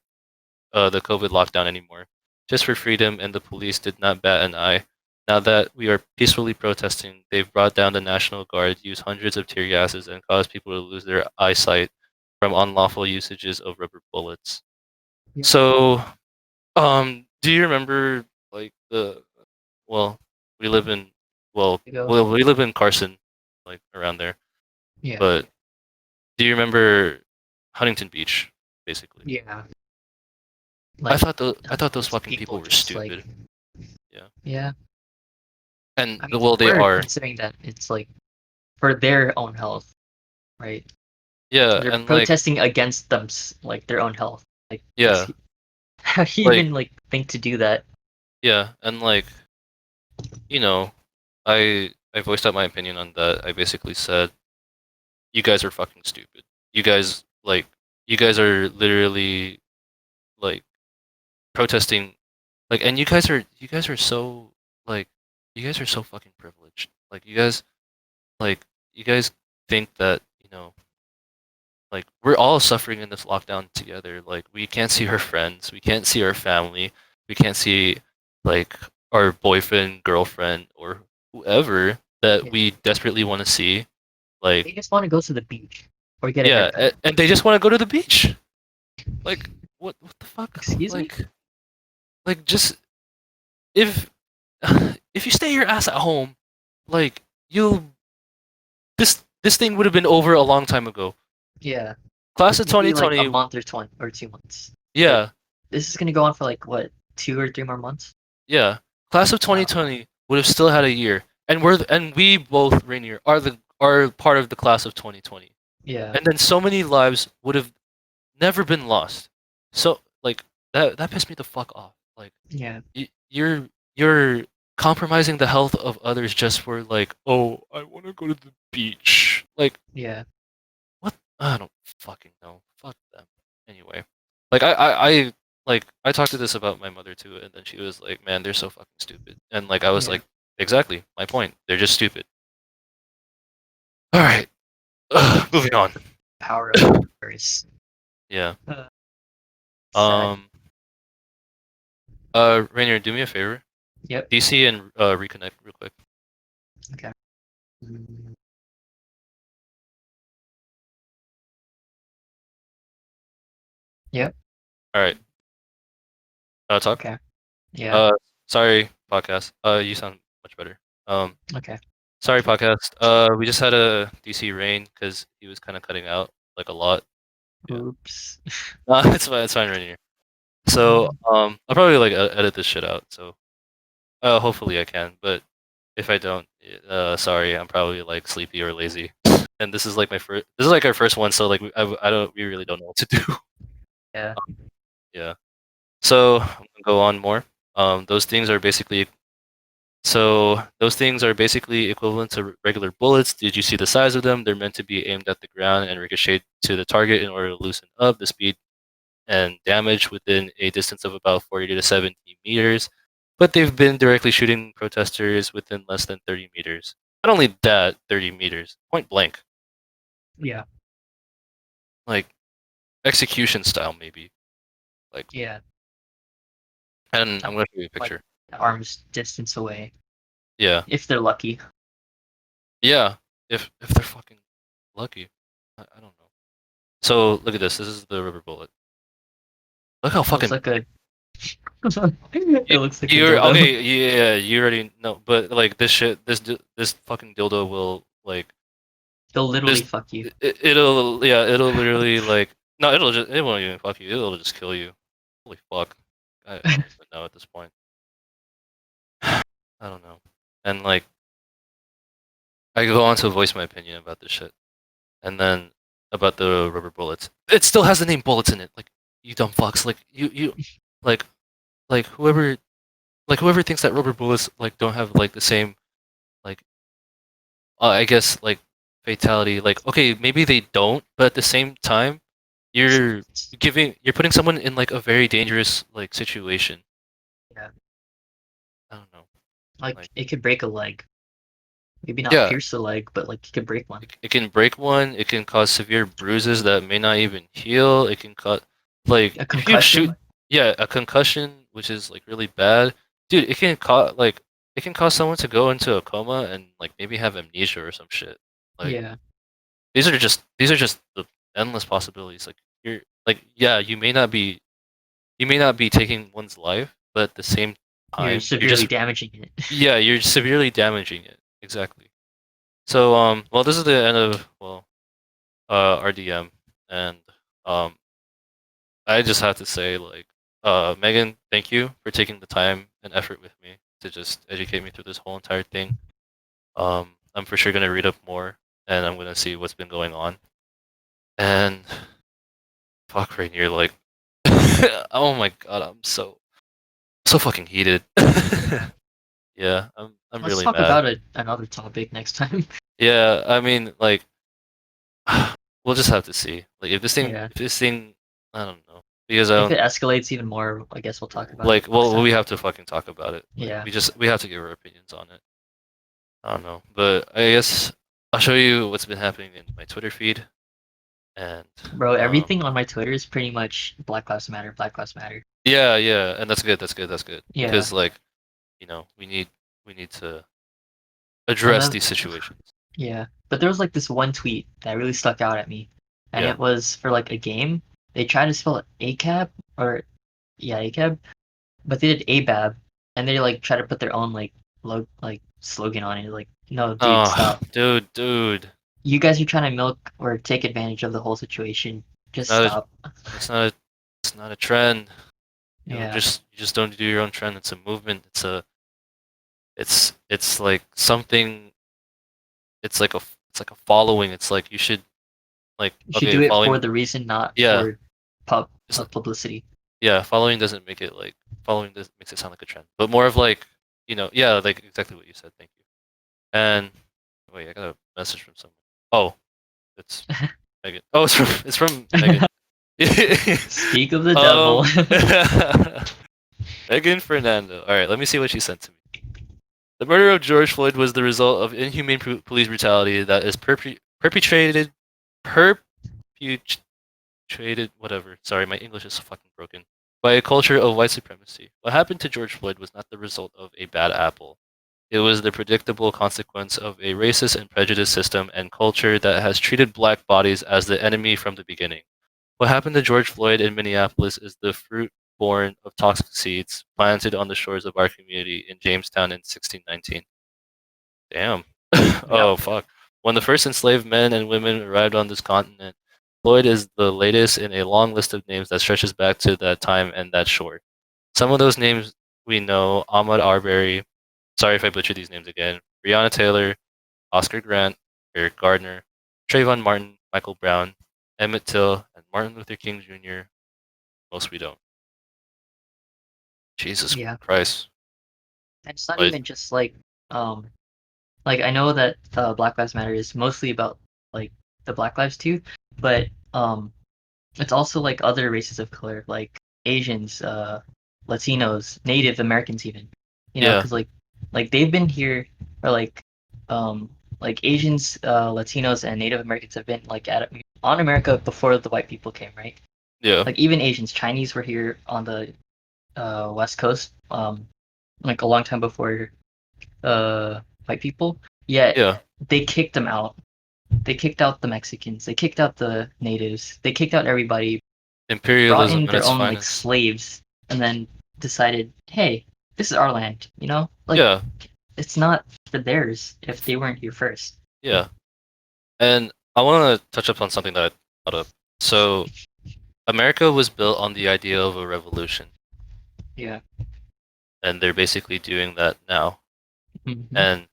the COVID lockdown anymore. Just for freedom, and the police did not bat an eye. Now that we are peacefully protesting, they've brought down the National Guard, used hundreds of tear gases, and caused people to lose their eyesight from unlawful usages of rubber bullets. Yeah. So, do you remember like the well, we live in You go. we live in Carson, like around there. Yeah. But do you remember Huntington Beach, basically? Yeah. Like I thought those those fucking people people were just like stupid. Yeah. yeah. And I mean, well, they we're are. considering that it's like for their own health, right? Yeah, They're and like protesting against them, like their own health. Like, Yeah, how do you like even like think to do that? yeah, and like you know, I voiced out my opinion on that. I basically said you guys are fucking stupid. You guys like you guys are literally like protesting like and you guys are so like you guys are so fucking privileged. Like you guys think that, like we're all suffering in this lockdown together. Like we can't see our friends, we can't see our family, we can't see like our boyfriend, girlfriend or whoever that Yeah, we desperately want to see. Like they just want to go to the beach or get a yeah, haircut. and they just want to go to the beach. Like what the fuck? Excuse me? Like just if if you stay your ass at home, like you'll this thing would have been over a long time ago. Yeah, Class like of maybe like a 2020, month or 2 months. But yeah, this is gonna go on for like what, 2 or 3 more months? yeah. Class of Wow. 2020 would have still had a year, and we both Rainier are part of the class of 2020, Yeah, and then so many lives would have never been lost. So like that pissed me the fuck off. Like yeah, you're compromising the health of others just for like, oh, I want to go to the beach. Like yeah, what? I don't fucking know. Fuck them. Anyway, like I talked to this about my mother too, and then she was like, "Man, they're so fucking stupid." And like I was yeah. like, "Exactly, my point. They're just stupid." All right, moving on. Power of numbers. Yeah. Uh, sad. Um. Rainier, do me a favor. Yep. DC and reconnect real quick. Okay. Mm, yep. All right. Talk. Okay. Yeah. Uh, sorry, podcast. You sound much better. Um, Okay. sorry, podcast. We just had a DC rain because he was kind of cutting out like a lot. Yeah. Oops. It's fine. It's fine, Rainier. So, I'll probably like edit this shit out. So, hopefully I can. But if I don't, sorry, I'm probably like sleepy or lazy. And this is like my first. This is like our first one. So like I don't we really don't know what to do. Yeah. Yeah. So I'm gonna go on more. Those things are basically those things are basically equivalent to regular bullets. Did you see the size of them? They're meant to be aimed at the ground and ricochet to the target in order to loosen up the speed and damage within a distance of about 40 to 70 meters, but they've been directly shooting protesters within less than 30 meters. Not only that, 30 meters, point blank, Yeah. like execution style, maybe. Like, Yeah. and I'm Um, gonna show you a like picture. arm's distance away, Yeah, if they're lucky. yeah. If they're fucking lucky, I don't know. So look at this. This is the rubber bullet. Look how It looks fucking like a. It you, looks like a you're dildo. okay. Yeah, you already know. But like this shit, this fucking dildo will like They'll literally this fuck you. it'll yeah it'll literally like no it won't even fuck you, it'll just kill you. Holy fuck, I don't even know at this point. I don't know. And like I go on to voice my opinion about this shit, and then about the rubber bullets, it still has the name bullets in it. Like you dumb fucks, like you like like whoever thinks that rubber bullets like don't have like the same like I guess like fatality. Like okay, maybe they don't, but at the same time, you're you're putting someone in like a very dangerous like situation. Yeah. I don't know. Like Like it could break a leg. Maybe not yeah, pierce the leg, but like it could break one. it can break one. It can cause severe bruises that may not even heal. It can cut like A if you shoot concussion. yeah a concussion, which is like really bad, dude. It can cause like it can cause someone to go into a coma and like maybe have amnesia or some shit. Like Yeah. these are just the endless possibilities. Like you're like yeah, you may not be taking one's life, but at the same You're time, you're severely just damaging it. yeah, you're severely damaging it. Exactly. So well, this is the end of RDM, and um, I just have to say like Megan, thank you for taking the time and effort with me to just educate me through this whole entire thing. I'm for sure gonna read up more, and I'm gonna see what's been going on. And fuck, Rainier, like Oh my god, I'm so fucking heated. Yeah. Yeah, I'm Let's really talk mad. about another topic next time. Yeah, I mean, like, we'll just have to see. Like, Yeah. if this thing, I don't know, because I If don't, it escalates even more, I guess we'll talk about it like, next well, time. we have to fucking talk about it. Like, Yeah. we have to give our opinions on it. I don't know, but I guess I'll show you what's been happening in my Twitter feed, and Bro, um, everything on my Twitter is pretty much Black Lives Matter, Black Lives Matter. yeah, yeah, and that's good, that's good, that's good, Yeah. because like, we need to And address then these situations. yeah. But there was like this one tweet that really stuck out at me. And Yeah. it was for like a game. They tried to spell it ACAB or yeah, ACAB, but they did ABAB and they like try to put their own like slogan on it. Like, no, dude, Oh, stop. dude, You guys are trying to milk or take advantage of the whole situation. it's Just not a, stop. it's not a, it's not a trend. Yeah. You just don't do your own trend. It's a movement. It's like something. It's like a following. It's like you should like You should okay, do it for following. the reason, not Yeah, for just publicity. yeah. Following doesn't make it like following does makes it sound like a trend, but more of like yeah, like exactly what you said. Thank you. And wait, I got a message from someone. Oh, it's Megan. Oh, it's from Megan. Speak of the devil. um, Megan Fernando. All right, let me see what she sent to me. The murder of George Floyd was the result of inhumane police brutality that is perpetrated whatever. Sorry, my English is fucking broken. By a culture of white supremacy. What happened to George Floyd was not the result of a bad apple. It was the predictable consequence of a racist and prejudiced system and culture that has treated black bodies as the enemy from the beginning. What happened to George Floyd in Minneapolis is the fruit born of toxic seeds planted on the shores of our community in Jamestown in 1619. Damn. Yep. Oh, fuck. When the first enslaved men and women arrived on this continent, Floyd is the latest in a long list of names that stretches back to that time and that shore. Some of those names we know: Ahmaud Arbery, sorry if I butchered these names again, Breonna Taylor, Oscar Grant, Eric Gardner, Trayvon Martin, Michael Brown, Emmett Till, and Martin Luther King Jr. Most we don't. Jesus Yeah. Christ. And it's not Like, even just um like I know that Black Lives Matter is mostly about like the Black Lives too, but it's also like other races of color, like Asians, Latinos, Native Americans even. You know, yeah, because like they've been here or um like Asians, Latinos, and Native Americans have been like at on America before the white people came, right? yeah, Like even Asians, Chinese were here on the West Coast, like a long time before white people. Yet yeah. they kicked them out. They kicked out the Mexicans. They kicked out the natives. They kicked out everybody, brought in Imperialism at their its own like finest. slaves, and then decided, hey, this is our land. You know, like Yeah, it's not for theirs if they weren't here first. yeah. And I want to touch up on something that I thought of. So, America was built on the idea of a revolution, Yeah. and they're basically doing that now. Hmm. And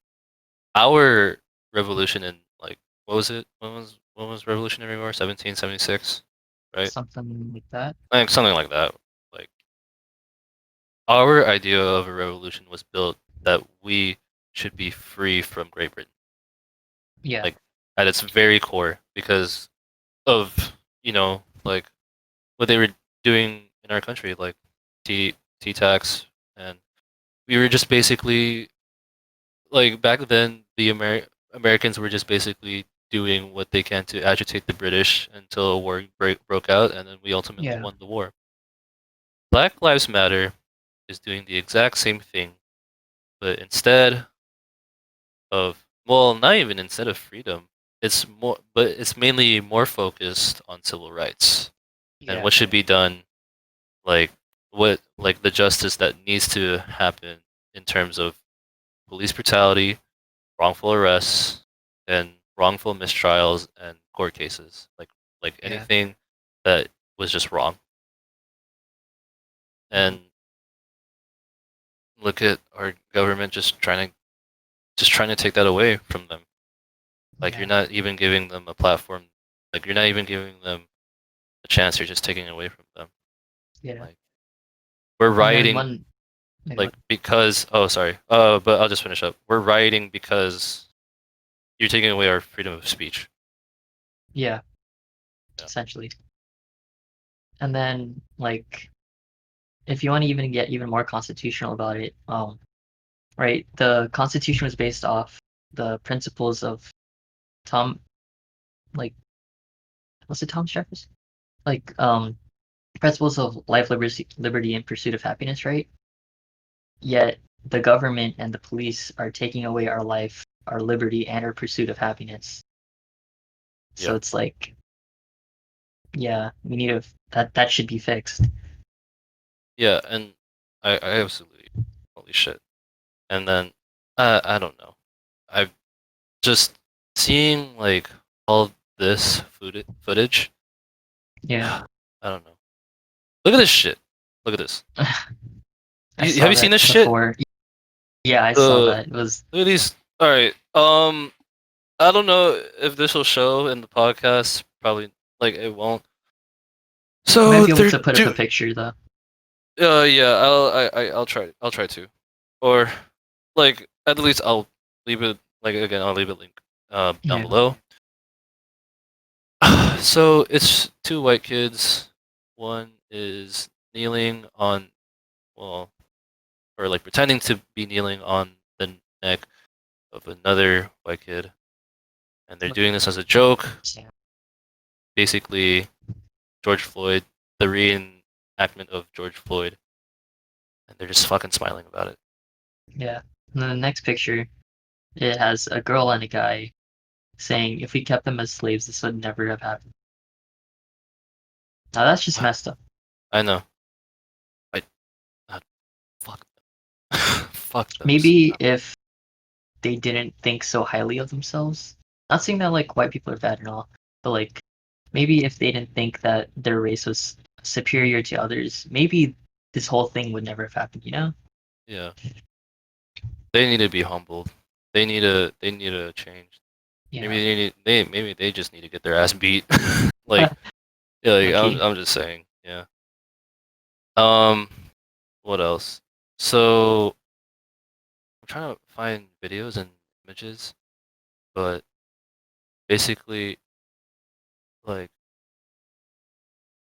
our revolution in like what was it? When was Revolutionary War? 1776, right? Something like that. Like something like that. Like our idea of a revolution was built that we should be free from Great Britain, Yeah. like at its very core, because of like what they were doing in our country, like tea tax, and we were just basically like back then Americans were just basically doing what they can to agitate the British until a war broke out, and then we ultimately Yeah. won the war. Black Lives Matter is doing the exact same thing, but instead of well, not even instead of freedom, it's mainly more focused on civil rights and Yeah. what should be done, like like the justice that needs to happen in terms of police brutality, wrongful arrests, and wrongful mistrials and court cases, like Yeah. anything that was just wrong. Mhm. And look at our government just trying to take that away from them. Like you're Yeah. not even giving them a platform. Like you're not even giving them a chance. You're just taking it away from them. Yeah. Like we're And then rioting one, like, like because oh sorry. But I'll just finish up. We're rioting because you're taking away our freedom of speech. yeah, Yeah. essentially. And then like if you want to even get even more constitutional about it, right, the Constitution was based off the principles of Tom, like, what's it, Thomas Jefferson? Like, principles of life, liberty, and pursuit of happiness, right? Yet the government and the police are taking away our life, our liberty, and our pursuit of happiness. So Yeah. it's like, yeah, we need to that should be fixed. Yeah, and I absolutely holy shit. And then I don't know. I've just seeing like all this footage. Yeah, I don't know. Look at this shit. Look at this. I Have saw you seen that this shit? before. Yeah, I saw Uh, that. It was look at these. All right. I don't know if this will show in the podcast. Probably like it won't. you might So be able they're to put up a do. picture though. Yeah. I'll try. I'll try to. Or like at least I'll leave it. Like again, I'll leave it link down Yeah, below. So it's two white kids. One is kneeling on, well, or like pretending to be kneeling on the neck of another white kid, and they're like, doing this as a joke. yeah, Basically, George Floyd, the reenactment of George Floyd, and they're just fucking smiling about it. yeah. And then the next picture, it has a girl and a guy saying, "If we kept them as slaves, this would never have happened." Now that's just messed up. I know. I fuck them. Fuck them. Maybe if they didn't think so highly of themselves. Not saying that like white people are bad and all, but like maybe if they didn't think that their race was superior to others, maybe this whole thing would never have happened, you know? Yeah, they need to be humbled. They need to change. Yeah. Maybe they just need to get their ass beat. Like yeah, like, Lucky. I'm just saying. Yeah. Um, what else? So I'm trying to find videos and images, but basically, like,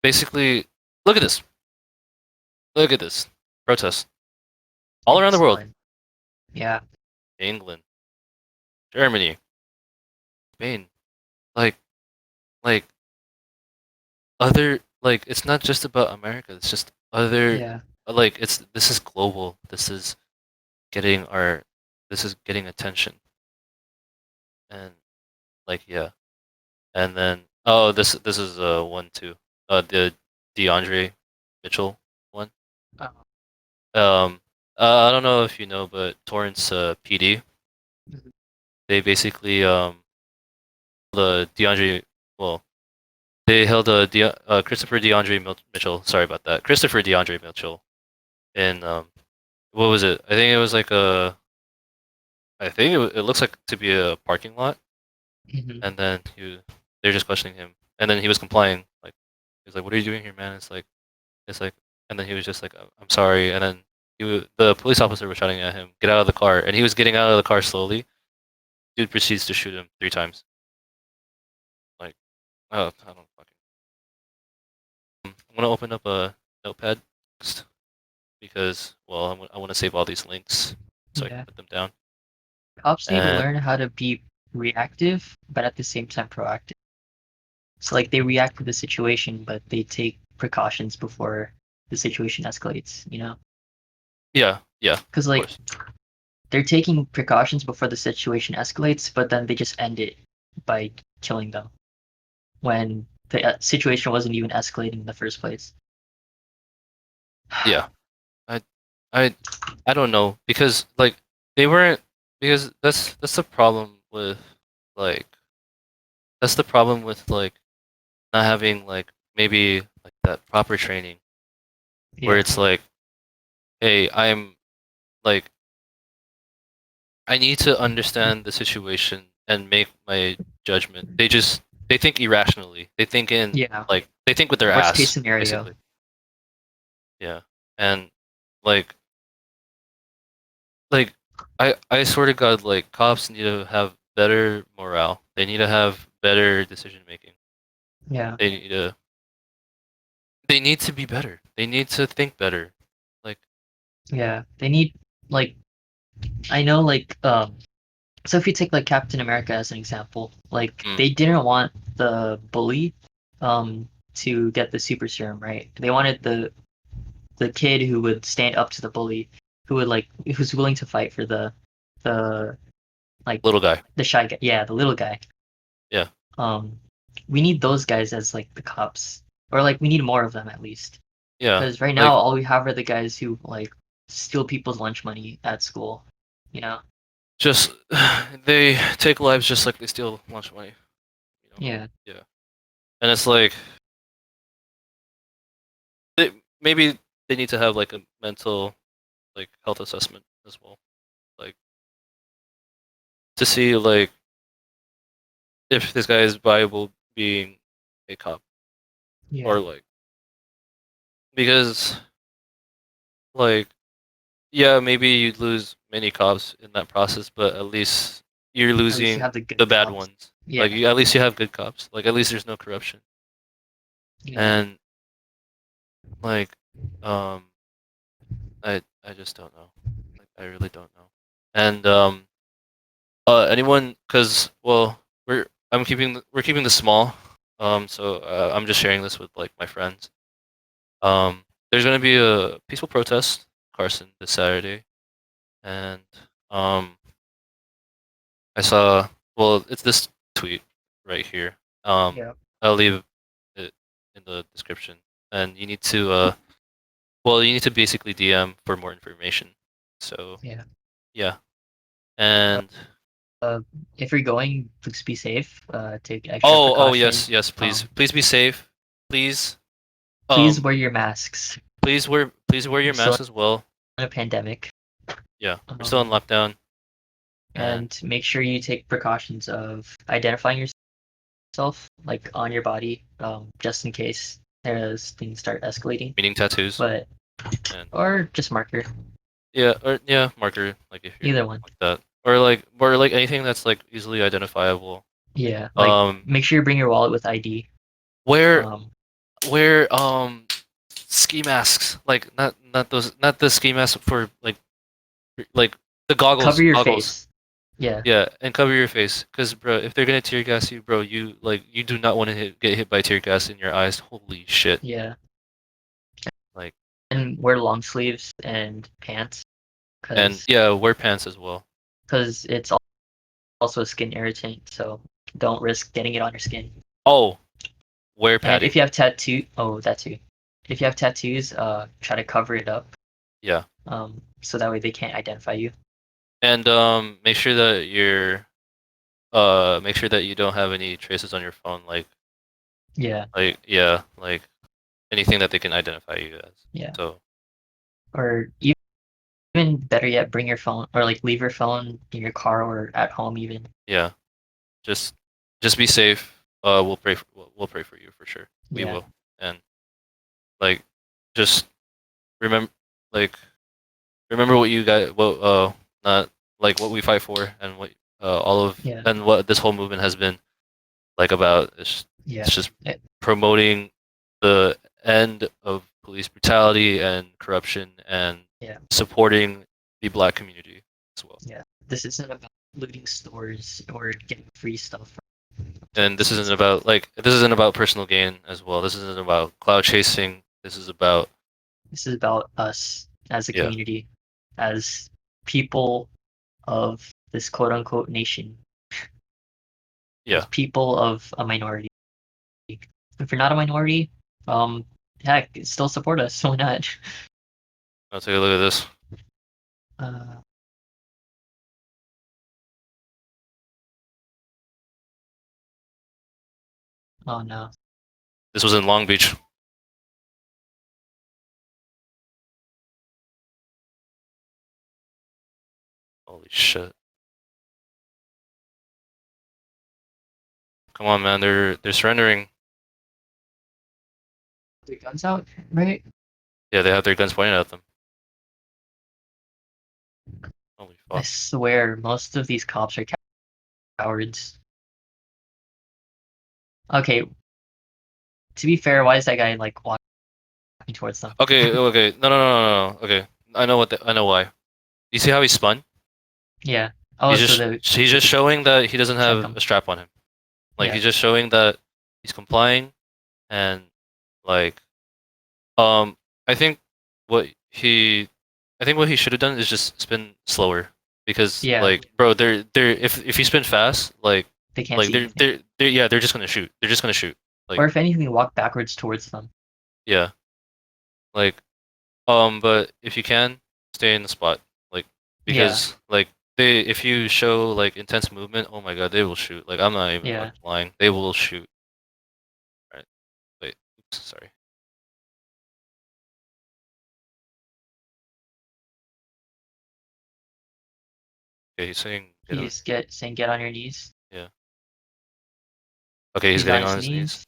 basically, look at this. Look at this. Protests all around the world. Excellent. Yeah. England, Germany, Spain. Like, like other. Like, it's not just about America. It's just other. Yeah. Like, this is global. Getting our. This is getting attention, and like, yeah. And then this is one too. The DeAndre Mitchell one. Uh, Um I don't know if you know, but Torrance PD, mhm. they basically the DeAndre, well, they held Christopher DeAndre Mitchell, sorry about that. Christopher DeAndre Mitchell in what was it? I think it was like a I think it looks like to be a parking lot, Mhm. and then they're just questioning him, and then he was complying, like he's like, "What are you doing here, man?" It's like, and then he was just like, I'm sorry," and then the police officer was shouting at him, "Get out of the car!" And he was getting out of the car slowly. Dude proceeds to shoot him 3 times. Like, oh, I don't fucking. I'm gonna open up a notepad next because, well, I want to save all these links so I can Yeah. put them down. Cops need to And learn how to be reactive, but at the same time proactive. So like they react to the situation, but they take precautions before the situation escalates, you know? yeah, yeah, of Because like course, they're taking precautions before the situation escalates, but then they just end it by killing them when the situation wasn't even escalating in the first place. yeah. I, I, I don't know because like they weren't because that's the problem with like that's the problem with like not having like maybe like that proper training where Yeah, it's like, hey, like I need to understand the situation and make my judgment. They think irrationally. They think in yeah. like they think with their Worst case ass scenario. basically. yeah, and like like I swear to God, like cops need to have better morale. They need to have better decision making. Yeah, They need to they need to be better. They need to think better. Like yeah. They need like I know so if you take like Captain America as an example, like mm, they didn't want the bully to get the super serum, right? They wanted the kid who would stand up to the bully, who would like who's willing to fight for the like little guy. the shy guy, yeah, the little guy. Yeah, Um, we need those guys as like the cops, or like we need more of them at least. yeah. Because right now Like all we have are the guys who like steal people's lunch money at school. You know? just they take lives just like they steal lunch money. You know. Yeah, Yeah, and it's like they, maybe they need to have like a mental like health assessment as well, like to see like if this guy is viable being a cop yeah. or like because like yeah maybe you'd lose many cops in that process, but at least you're At least you losing have the the good bad cops. ones. Like Yeah, you, at least you have good cops. Like at least there's no corruption yeah, and like um I just don't know. Like I really don't know. And anyone, because well, we're keeping this small. So I'm just sharing this with like my friends. There's gonna be a peaceful protest, Carson, this Saturday, and um, I saw. Well, it's this tweet right here. yeah, I'll leave it in the description, and you need to well, you need to basically DM for more information. So yeah. yeah, Uh, and uh, if you're going, please be safe. Take extra oh precaution. yes yes Um, please be safe, please please um wear your masks. please wear We're your still mask as well. in a pandemic. Yeah, we're still in Um, lockdown, and and make sure you take precautions of identifying yourself, like on your body, just in case as things start escalating. meaning tattoos, But and or just marker, yeah, or yeah, marker like if you're either one. like that, or like anything that's like easily identifiable. Yeah, like Um, make sure you bring your wallet with ID. wear Um, wear ski masks, like not those not the ski masks for like the cover your goggles. face. Yeah, Yeah, and cover your face, cause bro, if they're gonna tear gas you, bro, you do not want to get hit by tear gas in your eyes. Holy shit! yeah, Like, and wear long sleeves and pants and because yeah, wear pants as well. it's also a skin irritant. So don't risk getting it on your skin. Oh, wear And padding. if you have oh that too. If you have tattoos, try to cover it up. Yeah, So that way they can't identify you. and make sure that you don't have any traces on your phone, Yeah, like yeah, like anything that they can identify you as. yeah. So Or even better yet, bring your phone or like leave your phone in your car or at home even. yeah, just just be safe. We'll pray for you for sure. We Yeah, will, and like just remember like remember what you guys what not like what we fight for and what all of yeah, and what this whole movement has been like about yeah, it's just eh, promoting the end of police brutality and corruption and yeah, supporting the black community as well. yeah. This isn't about looting stores or getting free stuff from And police. It's this isn't about personal gain as well. This isn't about cloud chasing. This is about this is about us as a yeah, community, as people of this quote unquote nation, as yeah. people of a minority. If you're not a minority, um, heck, still support us. Why not? I'll take a look at this. Uh, oh no. This was in Long Beach. Holy shit. Come on, man. They're surrendering. The guns out, right? Yeah, they have their guns pointed at them. Holy I fuck. swear, most of these cops are cowards. Okay, to be fair, why is that guy like walking towards them? Okay, okay. No, no, no, no, no. Okay. I know why. You see how he spun? Yeah. Oh, so the He's just showing that he doesn't check have him. a strap on him. Like Yeah. he's just showing that he's complying and like um I think what he what he should have done is just spin slower because Yeah. like bro they're if you spin fast They can't see anything. they're yeah they're just gonna shoot. They're just gonna shoot. Like Or if anything, walk backwards towards them. yeah. Like but if you can, stay in the spot. Like Yeah. because like they if you show like intense movement, oh my god, they will shoot. Like I'm not even Yeah. fucking lying. They will shoot. Alright, wait. Oops, sorry. Okay, he's saying get on He's saying get on your knees. yeah. Okay, he's He's on getting his on his knees. knees.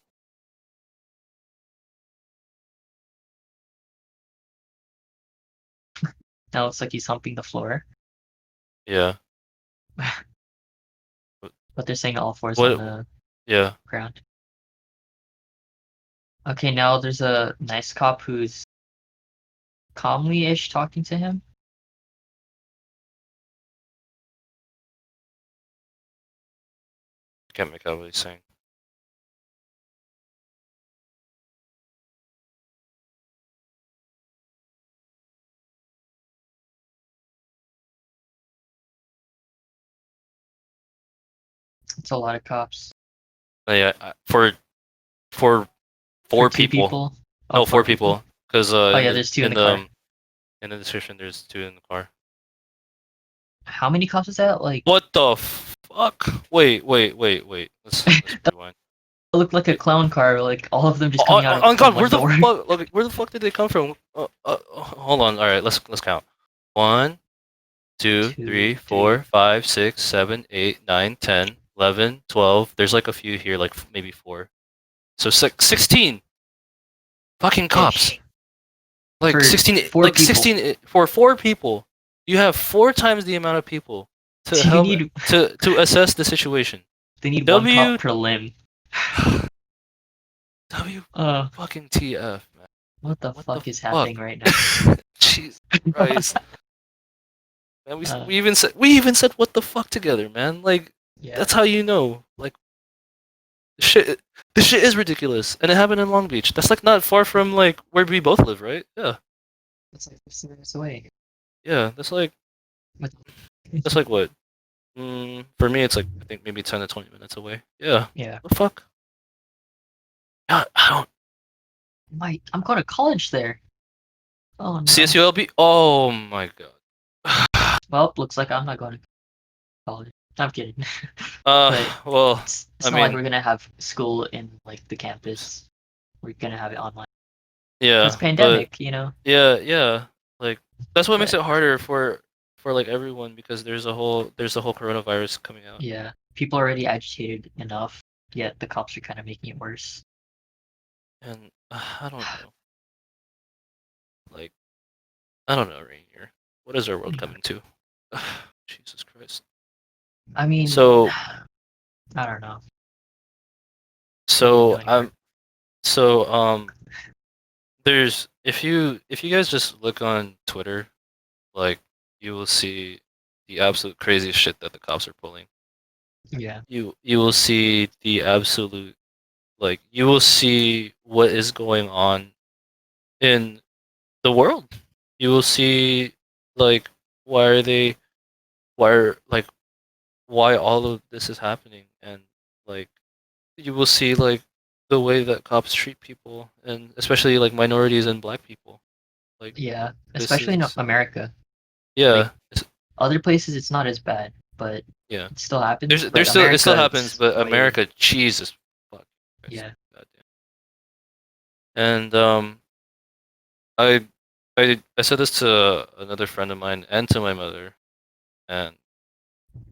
Now it looks like he's humping the floor. Yeah. But they're saying all fours on What the yeah. ground. Okay, now there's a nice cop who's calmly-ish talking to him. Can't make out what he's saying. It's a lot of cops. But yeah, for For four two people. people? Oh, No, four four people? people. Because Oh yeah, there's two in the car. in the description there's two in the car. How many cops is that? Like, What the fuck? Wait. Let's that rewind. looked like a clown car, like all of them just Oh, coming out oh from God, one door. where the fuck did they come from? Hold on. All right, let's count. One, two, Two, three, three, four, 5, 6, 7, 8, 9, 10, 11, 12. There's like a few here, like maybe four. So 16 fucking cops. ish. For 16, four people. for four people. You have four times the amount of people to Do you help need to assess the situation. they need one cop W per limb. W Uh, fucking TF, man. what the What the fuck is fuck? happening right now? Jesus Christ. Man, Uh, we even said what the fuck together, man. Like yeah. that's how you know. Like shit this shit is ridiculous. And it happened in Long Beach. That's like not far from like where we both live, right? Yeah. It's like 15 minutes away. Yeah, What that's like what? For me, it's like I think maybe 10 to 20 minutes away. Yeah. yeah. The fuck? Yeah, I don't. I'm going to college there. Oh no. CSULB? Oh my god. Well, looks like I'm not going to college. I'm kidding. But Well, it's I not like mean, we're gonna have school in like the campus. We're gonna have it online. It's yeah, but pandemic, you know. yeah. Like that's what makes But it harder for like everyone because there's a whole coronavirus coming out, yeah, people are already agitated enough. Yet the cops are kind of making it worse. and I don't know. Like I don't know, Rainier. What is our world Yeah. coming to? Jesus Christ. I mean, So I don't know. What are you so doing here? I'm so there's if you guys just look on Twitter, like you will see the absolute craziest shit that the cops are pulling. Yeah, You will see the absolute like you will see what is going on in the world. You will see like why are they why are like why all of this is happening and like you will see like the way that cops treat people and especially like minorities and black people. Like yeah. this Especially in is America. Like yeah, other places, it's not as bad, but yeah. it still happens. But It still America, happens, it's but way America, Jesus fuck Christ. yeah, Goddamn. And I I said this to another friend of mine and to my mother, and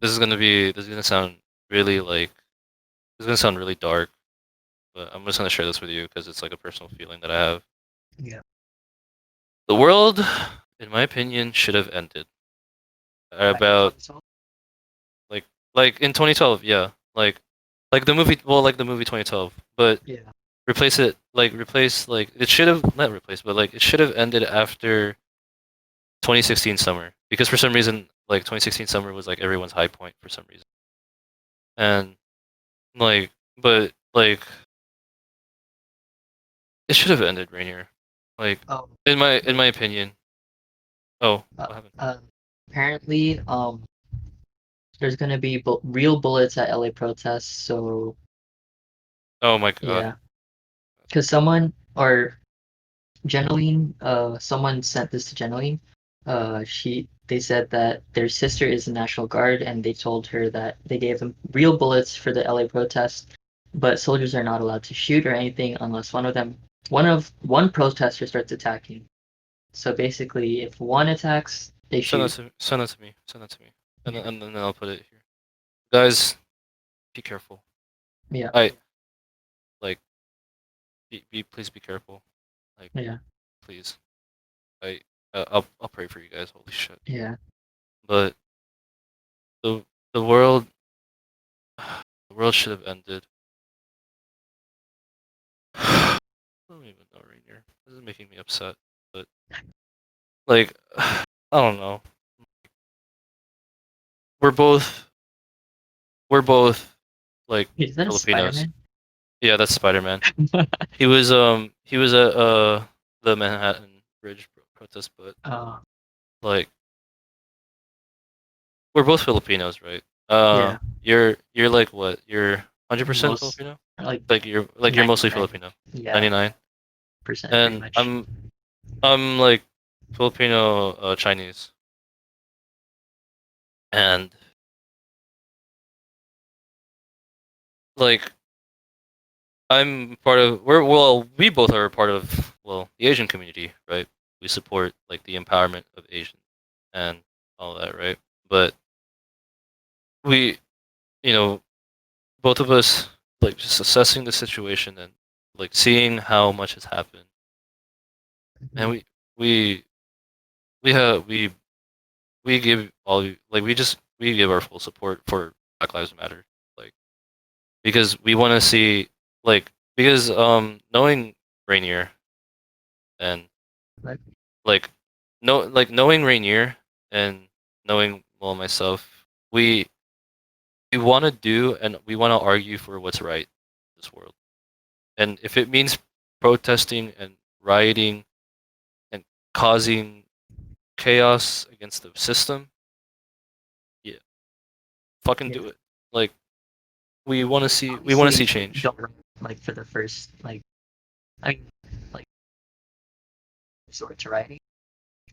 this is gonna sound really like this is gonna sound really dark, but I'm just gonna share this with you because it's like a personal feeling that I have. yeah. The world, in my opinion, should have ended at Back in about 2012? like like in 2012. Yeah, like the movie. Well, like the movie 2012, but Yeah. replace like it should have not replaced, but like it should have ended after 2016 summer because for some reason like 2016 summer was like everyone's high point for some reason, and like but like it should have ended Rainier, like Oh, in but my opinion. Oh, uh, what happened? uh, apparently, there's gonna be real bullets at LA protests. So Oh my god. yeah, because someone or Jeneline, someone sent this to Jeneline. They said that their sister is the National Guard, and they told her that they gave them real bullets for the LA protest, but soldiers are not allowed to shoot or anything unless one protester starts attacking. So basically, if one attacks, they shoot. Send that to me. Send that to me, and then I'll put it here. Guys, be careful. Yeah, I like please be careful. Like yeah, please. I I'll pray for you guys. Holy shit. yeah, But the the world the world should have ended. I don't even know Rainier. This is making me upset. But like I don't know. We're both we're both like Is that a Filipinos. Spider-Man? Yeah, that's Spider-Man. He was at the Manhattan Bridge protest, but uh, like we're both Filipinos, right? yeah, You're like what? You're 100% most Filipino? like You're mostly 99, Filipino. yeah, 99. percent pretty And much. I'm like Filipino Chinese. And like I'm part of we both are part of the Asian community, right? We support like the empowerment of Asians and all that, right? But we, you know, both of us like just assessing the situation and like seeing how much has happened. And Mhm. we we have we give all like we give our full support for Black Lives Matter, like because we want to see like because knowing Rainier and But like knowing Rainier and knowing myself, we we want to do and we want to argue for what's right in this world. And if it means protesting and rioting and causing chaos against the system, yeah, fucking yeah, do it. Like we want to see obviously, change. don't like for the first like I mean, like resort to writing.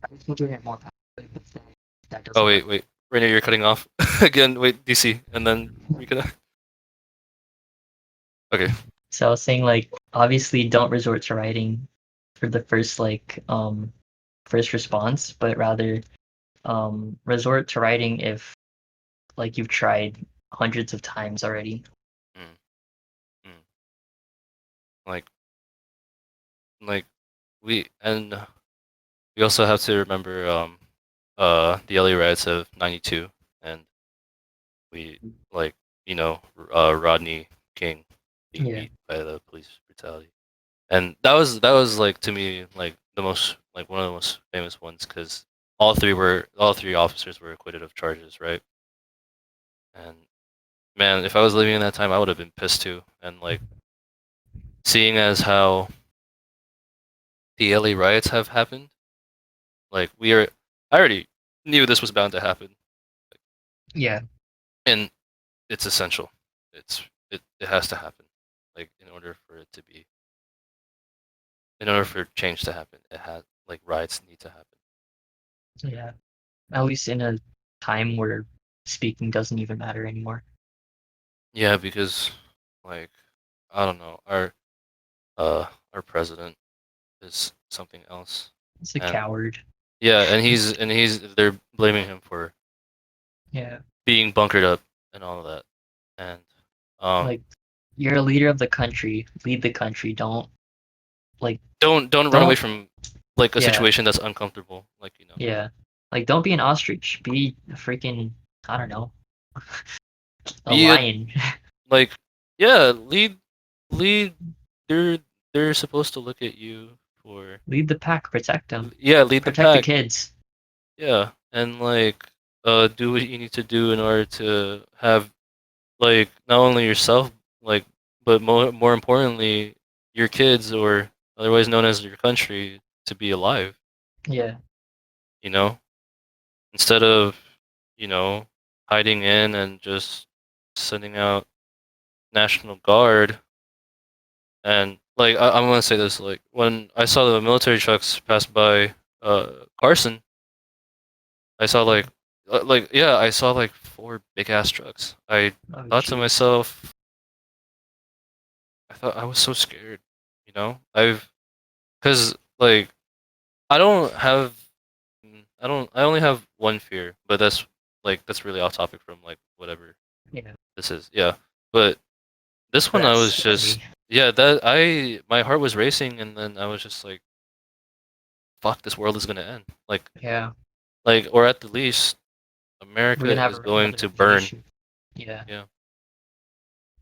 I think doing it more publicly, but then that Oh doesn't work. wait, Rainier, you're cutting off again. Wait, DC, and then reconnect. Okay. So I was saying like obviously don't resort to writing for the first first response, but rather resort to writing if like you've tried hundreds of times already. Mm, mm. Like like and we also have to remember the LA riots of '92 and we like Rodney King being Yeah, beat by the police brutality. And that was like to me like the most like one of the most famous ones because all three officers were acquitted of charges, right? And man, if I was living in that time, I would have been pissed too. And like seeing as how the LA riots have happened, like I already knew this was bound to happen, yeah, and it's essential. It has to happen, like in order for change to happen, it has like riots need to happen. yeah. At least in a time where speaking doesn't even matter anymore. Yeah, because like I don't know, our president is something else, It's a and coward. yeah, and they're blaming him for Yeah, being bunkered up and all of that, and um like you're a leader of the country. Lead the country. Like don't run away don't from. like a Yeah, situation that's uncomfortable, like yeah. Like, don't be an ostrich. Be a freaking, I don't know, a be a lion. like yeah, lead. They're they're supposed to look at you for Lead the pack, protect them, yeah, lead the protect the pack. kids. Yeah, and like do what you need to do in order to have like not only yourself like but more importantly your kids or otherwise known as your country to be alive, Yeah, you know? Instead of, you know, hiding in and just sending out National Guard and like I'm gonna say this like when I saw the military trucks pass by Carson, I saw like yeah, I saw like four big ass trucks. I oh thought to jeez. myself, I thought I was so scared, you know? I've cuz like I don't have I only have one fear, but that's really off topic from like whatever Yeah, this is. Yeah. But this one I that's was just scary. yeah, that I my heart was racing and then I was just like fuck this world is going to end. Yeah, Like or at the least we're America gonna have is going another to burn. reissue. Yeah. Yeah. And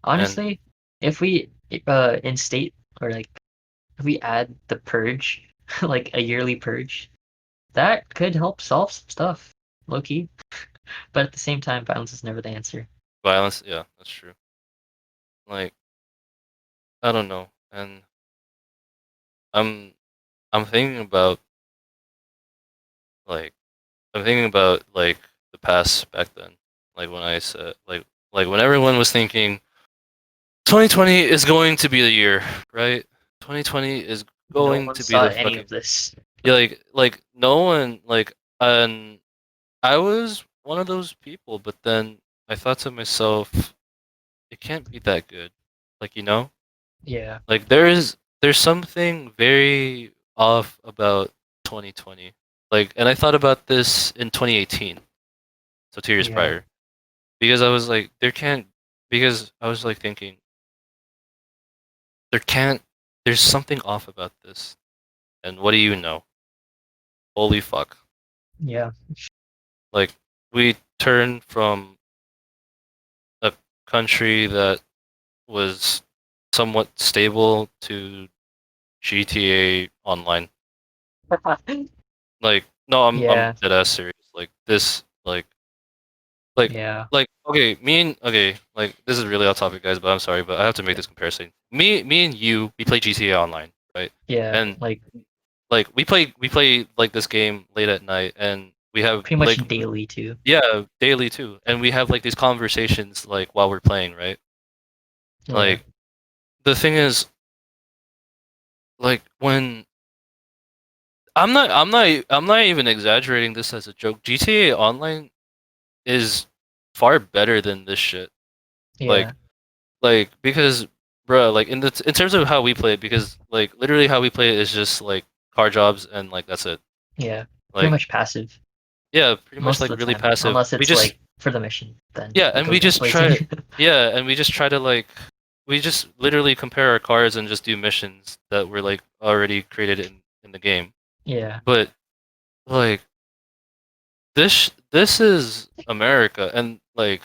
Honestly, if we instate or like if we add the purge, like a yearly purge, that could help solve some stuff, low key. But at the same time, violence is never the answer. violence, yeah, that's true. Like I don't know. And I'm I'm thinking about like I'm thinking about like the past back then. Like when I said like when everyone was thinking 2020 is going to be the year, right? 2020 is No going one to be saw the any fucking of this. yeah, like no one like and I was one of those people, but then I thought to myself, it can't be that good. Like, Yeah, like there's something very off about 2020. Like, and I thought about this in 2018, so 2 years yeah, prior, because I was like, there can't, because I was like thinking, there can't, there's something off about this. And what do you know? Holy fuck. yeah, Like, we turned from a country that was somewhat stable to GTA Online. Like, no, I'm yeah, dead ass serious. Like this, like, yeah, okay, okay, like this is really off topic, guys, but I'm sorry, but I have to make yeah, this comparison. Me and you, we play GTA Online, right? yeah. And Like like we play like this game late at night, and we have pretty much daily too. yeah daily too, and we have like these conversations like while we're playing, right? Yeah, Like the thing is, like when I'm not even exaggerating this as a joke. GTA Online is far better than this shit. yeah, Like because bruh, like in terms of how we play it, because like literally how we play it is just like car jobs and like that's it. yeah. Pretty Like much passive yeah, pretty much most like of the really time, passive. unless We it's just like for the mission. Then yeah, it and goes we back just blazing. try yeah, and we just try to like we just literally compare our cars and just do missions that were like already created in the game. Yeah, But like this is America and like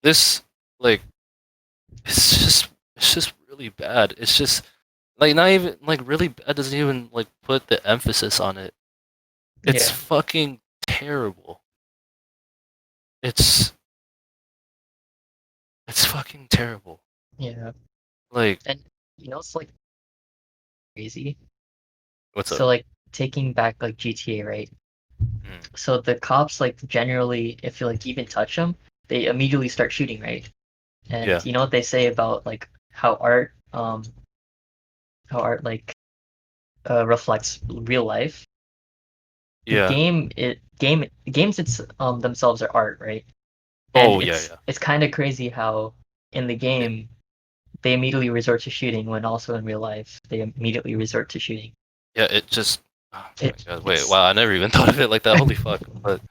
this like it's just really bad. It's just like not even like really bad doesn't even like put the emphasis on it. It's yeah, fucking terrible. It's it's fucking terrible. yeah. Like And it's like crazy. what's up? So like taking back like GTA, right? Mm, So the cops like generally, if you like even touch them, they immediately start shooting, right? And yeah. you know what they say about like how art like reflects real life. The Yeah. games themselves are art, right? And Oh yeah, yeah. it's kind of crazy how in the Yeah, game they immediately resort to shooting when also in real life they immediately resort to shooting. yeah, it just oh my It god. Wait, it's wow, I never even thought of it like that. Holy fuck. But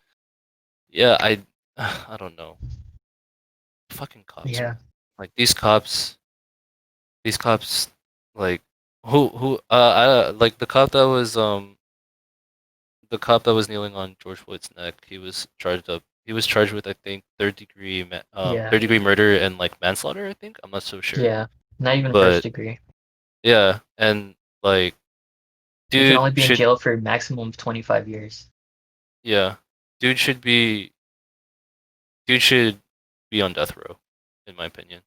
yeah, I don't know. Fucking cops, yeah, man. Like these cops like who like the cop that was the cop that was kneeling on George Floyd's neck, he was charged with, I think, Yeah, third degree murder and like manslaughter, I think. I'm not so sure. yeah. Not even first But degree. yeah, and like He can dude only be in should jail for a maximum of 25 years. yeah, dude should be dude should be on death row, in my opinion.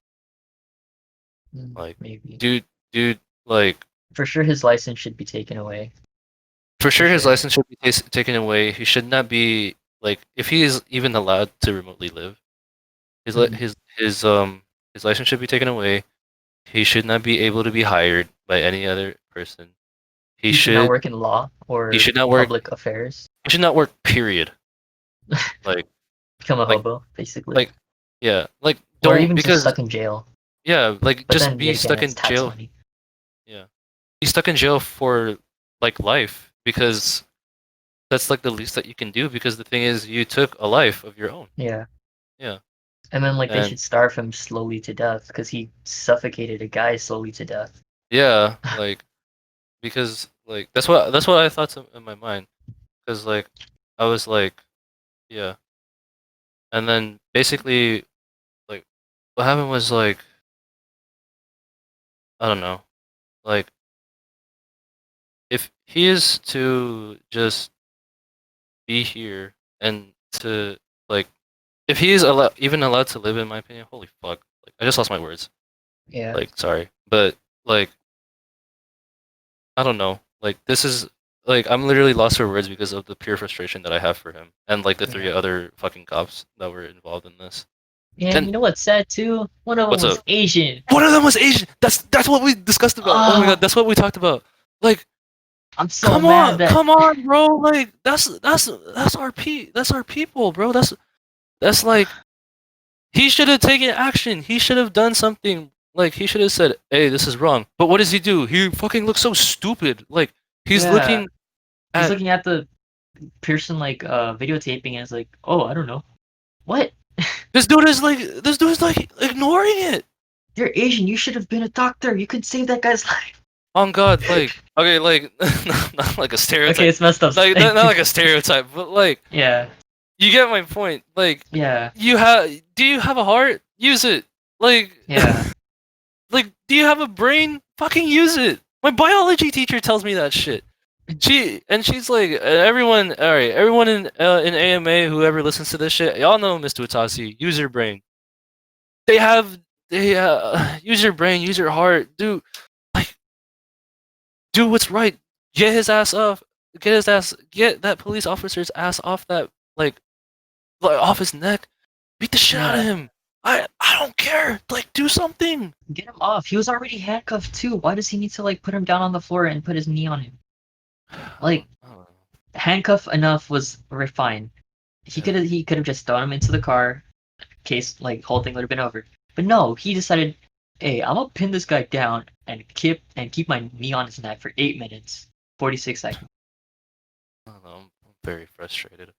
Like Maybe. dude dude like For sure, his license should be taken away. for For sure his sure. license should be taken away. He should not be like if he is even allowed to remotely live, Mm. his license should be taken away. He should not be able to be hired by any other person. He He should not should work in law he or should not work public affairs. he should not work period. Like Become a like hobo, basically. like yeah, like Or don't even just because stuck in jail. yeah, like But just then be again, stuck it's in tax jail. money. Yeah. Be stuck in jail for like life because that's like the least that you can do because the thing is you took a life of your own. Yeah. Yeah. And then like they And should starve him slowly to death because he suffocated a guy slowly to death. yeah, like because like that's what I thought in my mind because like I was like yeah, and then basically like what happened was like I don't know like if he is to just be here and to like if he is even allowed to live in my opinion holy fuck like I just lost my words Yeah. like sorry but like I don't know like this is like I'm literally lost for words because of the pure frustration that I have for him and like the three Yeah. other fucking cops that were involved in this And and you know what's sad too? One of them what's was up Asian. one of them was Asian that's what we discussed about oh my god Oh, that's what we talked about like I'm so mad that come on bro like that's that's our people bro that's like he should have taken action. He should have done something. Like he should have said, "Hey, this is wrong." But what does he do? He fucking looks so stupid. Like he's yeah, looking he's at looking at the person like videotaping and it's like, oh, I don't know. What? this dude is like ignoring it. You're Asian. You should have been a doctor. You could save that guy's life. On God, like okay, like not like a Okay, stereotype, it's messed up. like not like a stereotype, but like Yeah, you get my point. Like yeah, do you have a heart? Use it. Like yeah, like do you have a brain? Fucking use it. My biology teacher tells me that shit. She's like everyone. All right, everyone in AMA, whoever listens to this shit, y'all know Mr. Utasi. Use your brain. They have they use your brain, use your heart. Like do what's right. Get his ass off. Get his ass. Get that police officer's ass off that like off his neck. Beat the shit out of yeah. him. I don't care. Like do something. Get him off. He was already handcuffed too. Why does he need to like put him down on the floor and put his knee on him? Like I don't know. handcuff enough was fine. Yeah. He could have just thrown him into the car. Case like whole thing would have been over. But no, he decided, hey, I'm gonna pin this guy down and keep my knee on his neck for 8 minutes, 46 seconds. I don't know. I'm very frustrated.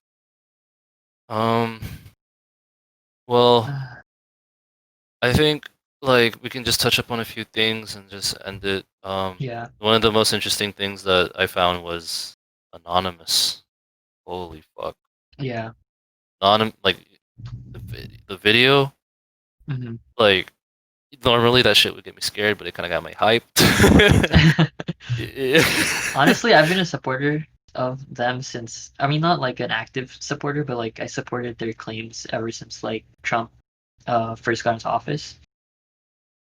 Um. Well, I think like we can just touch up on a few things and just end it. Yeah, One of the most interesting things that I found was anonymous. Holy fuck, yeah. like the video. Hmm. Like normally that shit would get me scared, but it kind of got me hyped. Yeah. Honestly, I've been a supporter of them since. I mean, not like an active supporter, but like I supported their claims ever since like Trump first got into office.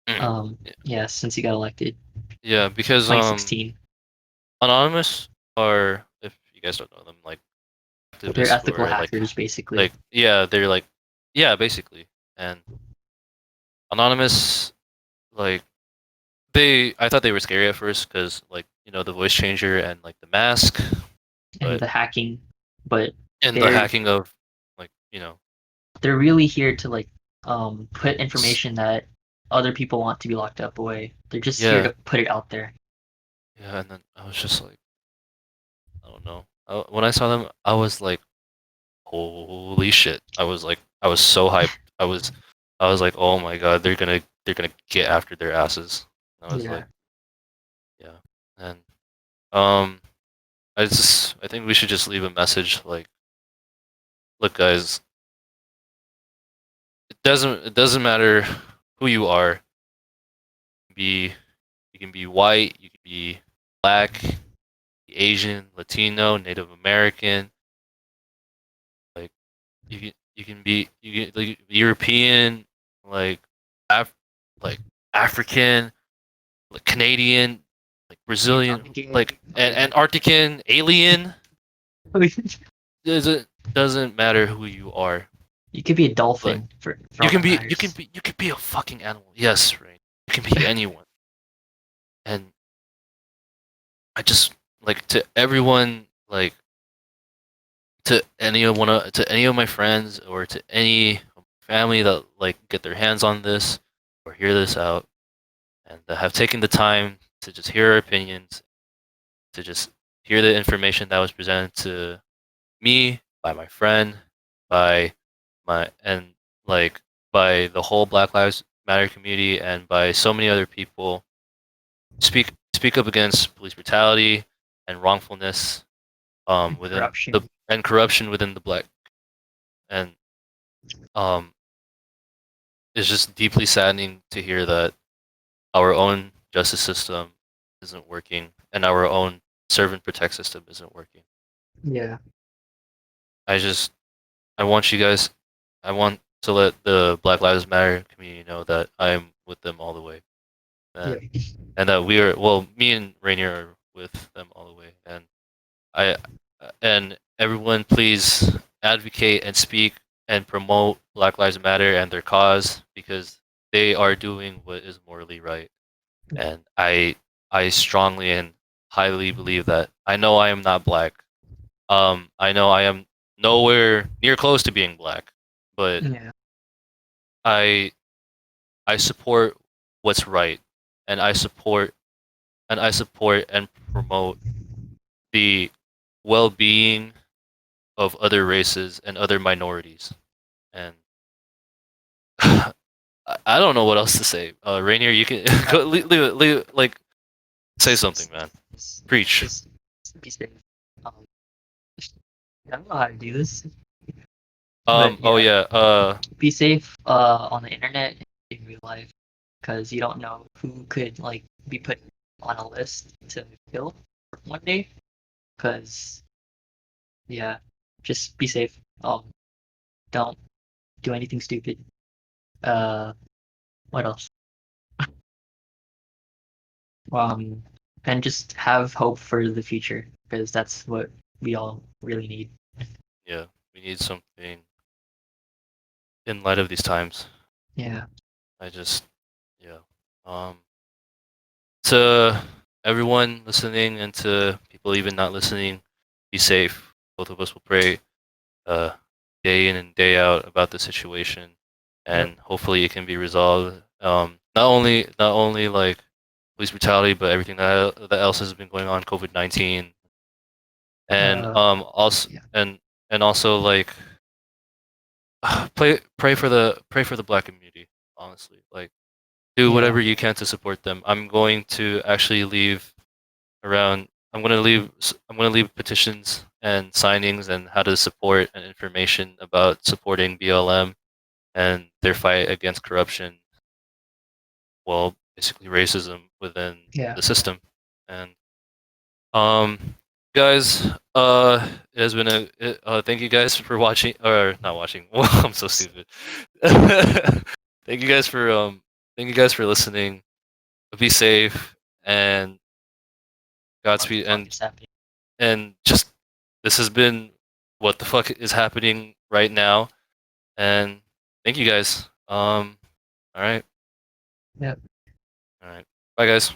Mm, Yeah, since he got elected, yeah, because 2016. anonymous are if you guys don't know them like They're activists who ethical are hackers, basically. like yeah they're like yeah basically and anonymous like I thought they were scary at first because like you know the voice changer and like the mask And but the hacking, but and the they're hacking of like you know they're really here to like put information that other people want to be locked up away. They're just here yeah to put it out there. yeah and then I was just like I don't know when I saw them I was like holy shit I was so hyped I was like oh my god they're gonna get after their asses I was Yeah. like yeah and um I think we should just leave a message like, look, guys, it doesn't matter who you are. Be You can be white, you can be black, Asian, Latino, Native American, like you can be like European, like Af- like African, like Canadian, like Brazilian, like Oh yeah. Antarctican, alien. Doesn't matter who you are. You could be a Like dolphin for all that matters. you can be a fucking animal. Yes, right. You can be anyone. And I just like to everyone like to any of my friends or to any family that like get their hands on this or hear this out and that have taken the time to just hear our opinions, to just hear the information that was presented to me by my friend, by my and like by the whole Black Lives Matter community and by so many other people. Speak up against police brutality and wrongfulness within the Corruption. and corruption within the black and um it's just deeply saddening to hear that our own justice system isn't working and our own serve and protect system isn't working. Yeah. I just I want you guys I want to let the Black Lives Matter community know that I am with them all the way. Yeah. And that we are well, me and Rainier are with them all the way. I and everyone please advocate and speak and promote Black Lives Matter and their cause because they are doing what is morally right. And I strongly and highly believe that. I know I am not black. I know I am nowhere near close to being black, but Yeah. I I support what's right, and I support and promote the well-being of other races and other minorities. And I don't know what else to say. Rainier, you can go, like say something, man. Just, Preach. just be safe. Um, I don't know how to do this, but Oh yeah, yeah. be safe on the internet in real life because you don't know who could like be put on a list to kill one day. Because yeah, just be safe. Don't do anything stupid. Uh, what else? Um, and just have hope for the future because that's what we all really need. Yeah. We need something in light of these times. Yeah. I just yeah. Um. To everyone listening and to people even not listening, be safe. Both of us will pray uh, day in and day out about the situation, Yep. and hopefully it can be resolved. Not only like police brutality, but everything that else has been going on, COVID-19, and Uh, also yeah. and also like pray for the black community. Honestly, like do Yeah. whatever you can to support them. I'm going to actually leave around I'm going to leave petitions and signings and how to support and information about supporting BLM and their fight against corruption, well, basically racism within Yeah. the system. And um guys, it has been thank you guys for watching or not watching. Well, I'm so stupid. thank you guys for thank you guys for listening. Be safe and What the Godspeed fuck is happening? and just this has been what the fuck is happening right now. And thank you guys. All right. Yep. All right. Bye guys.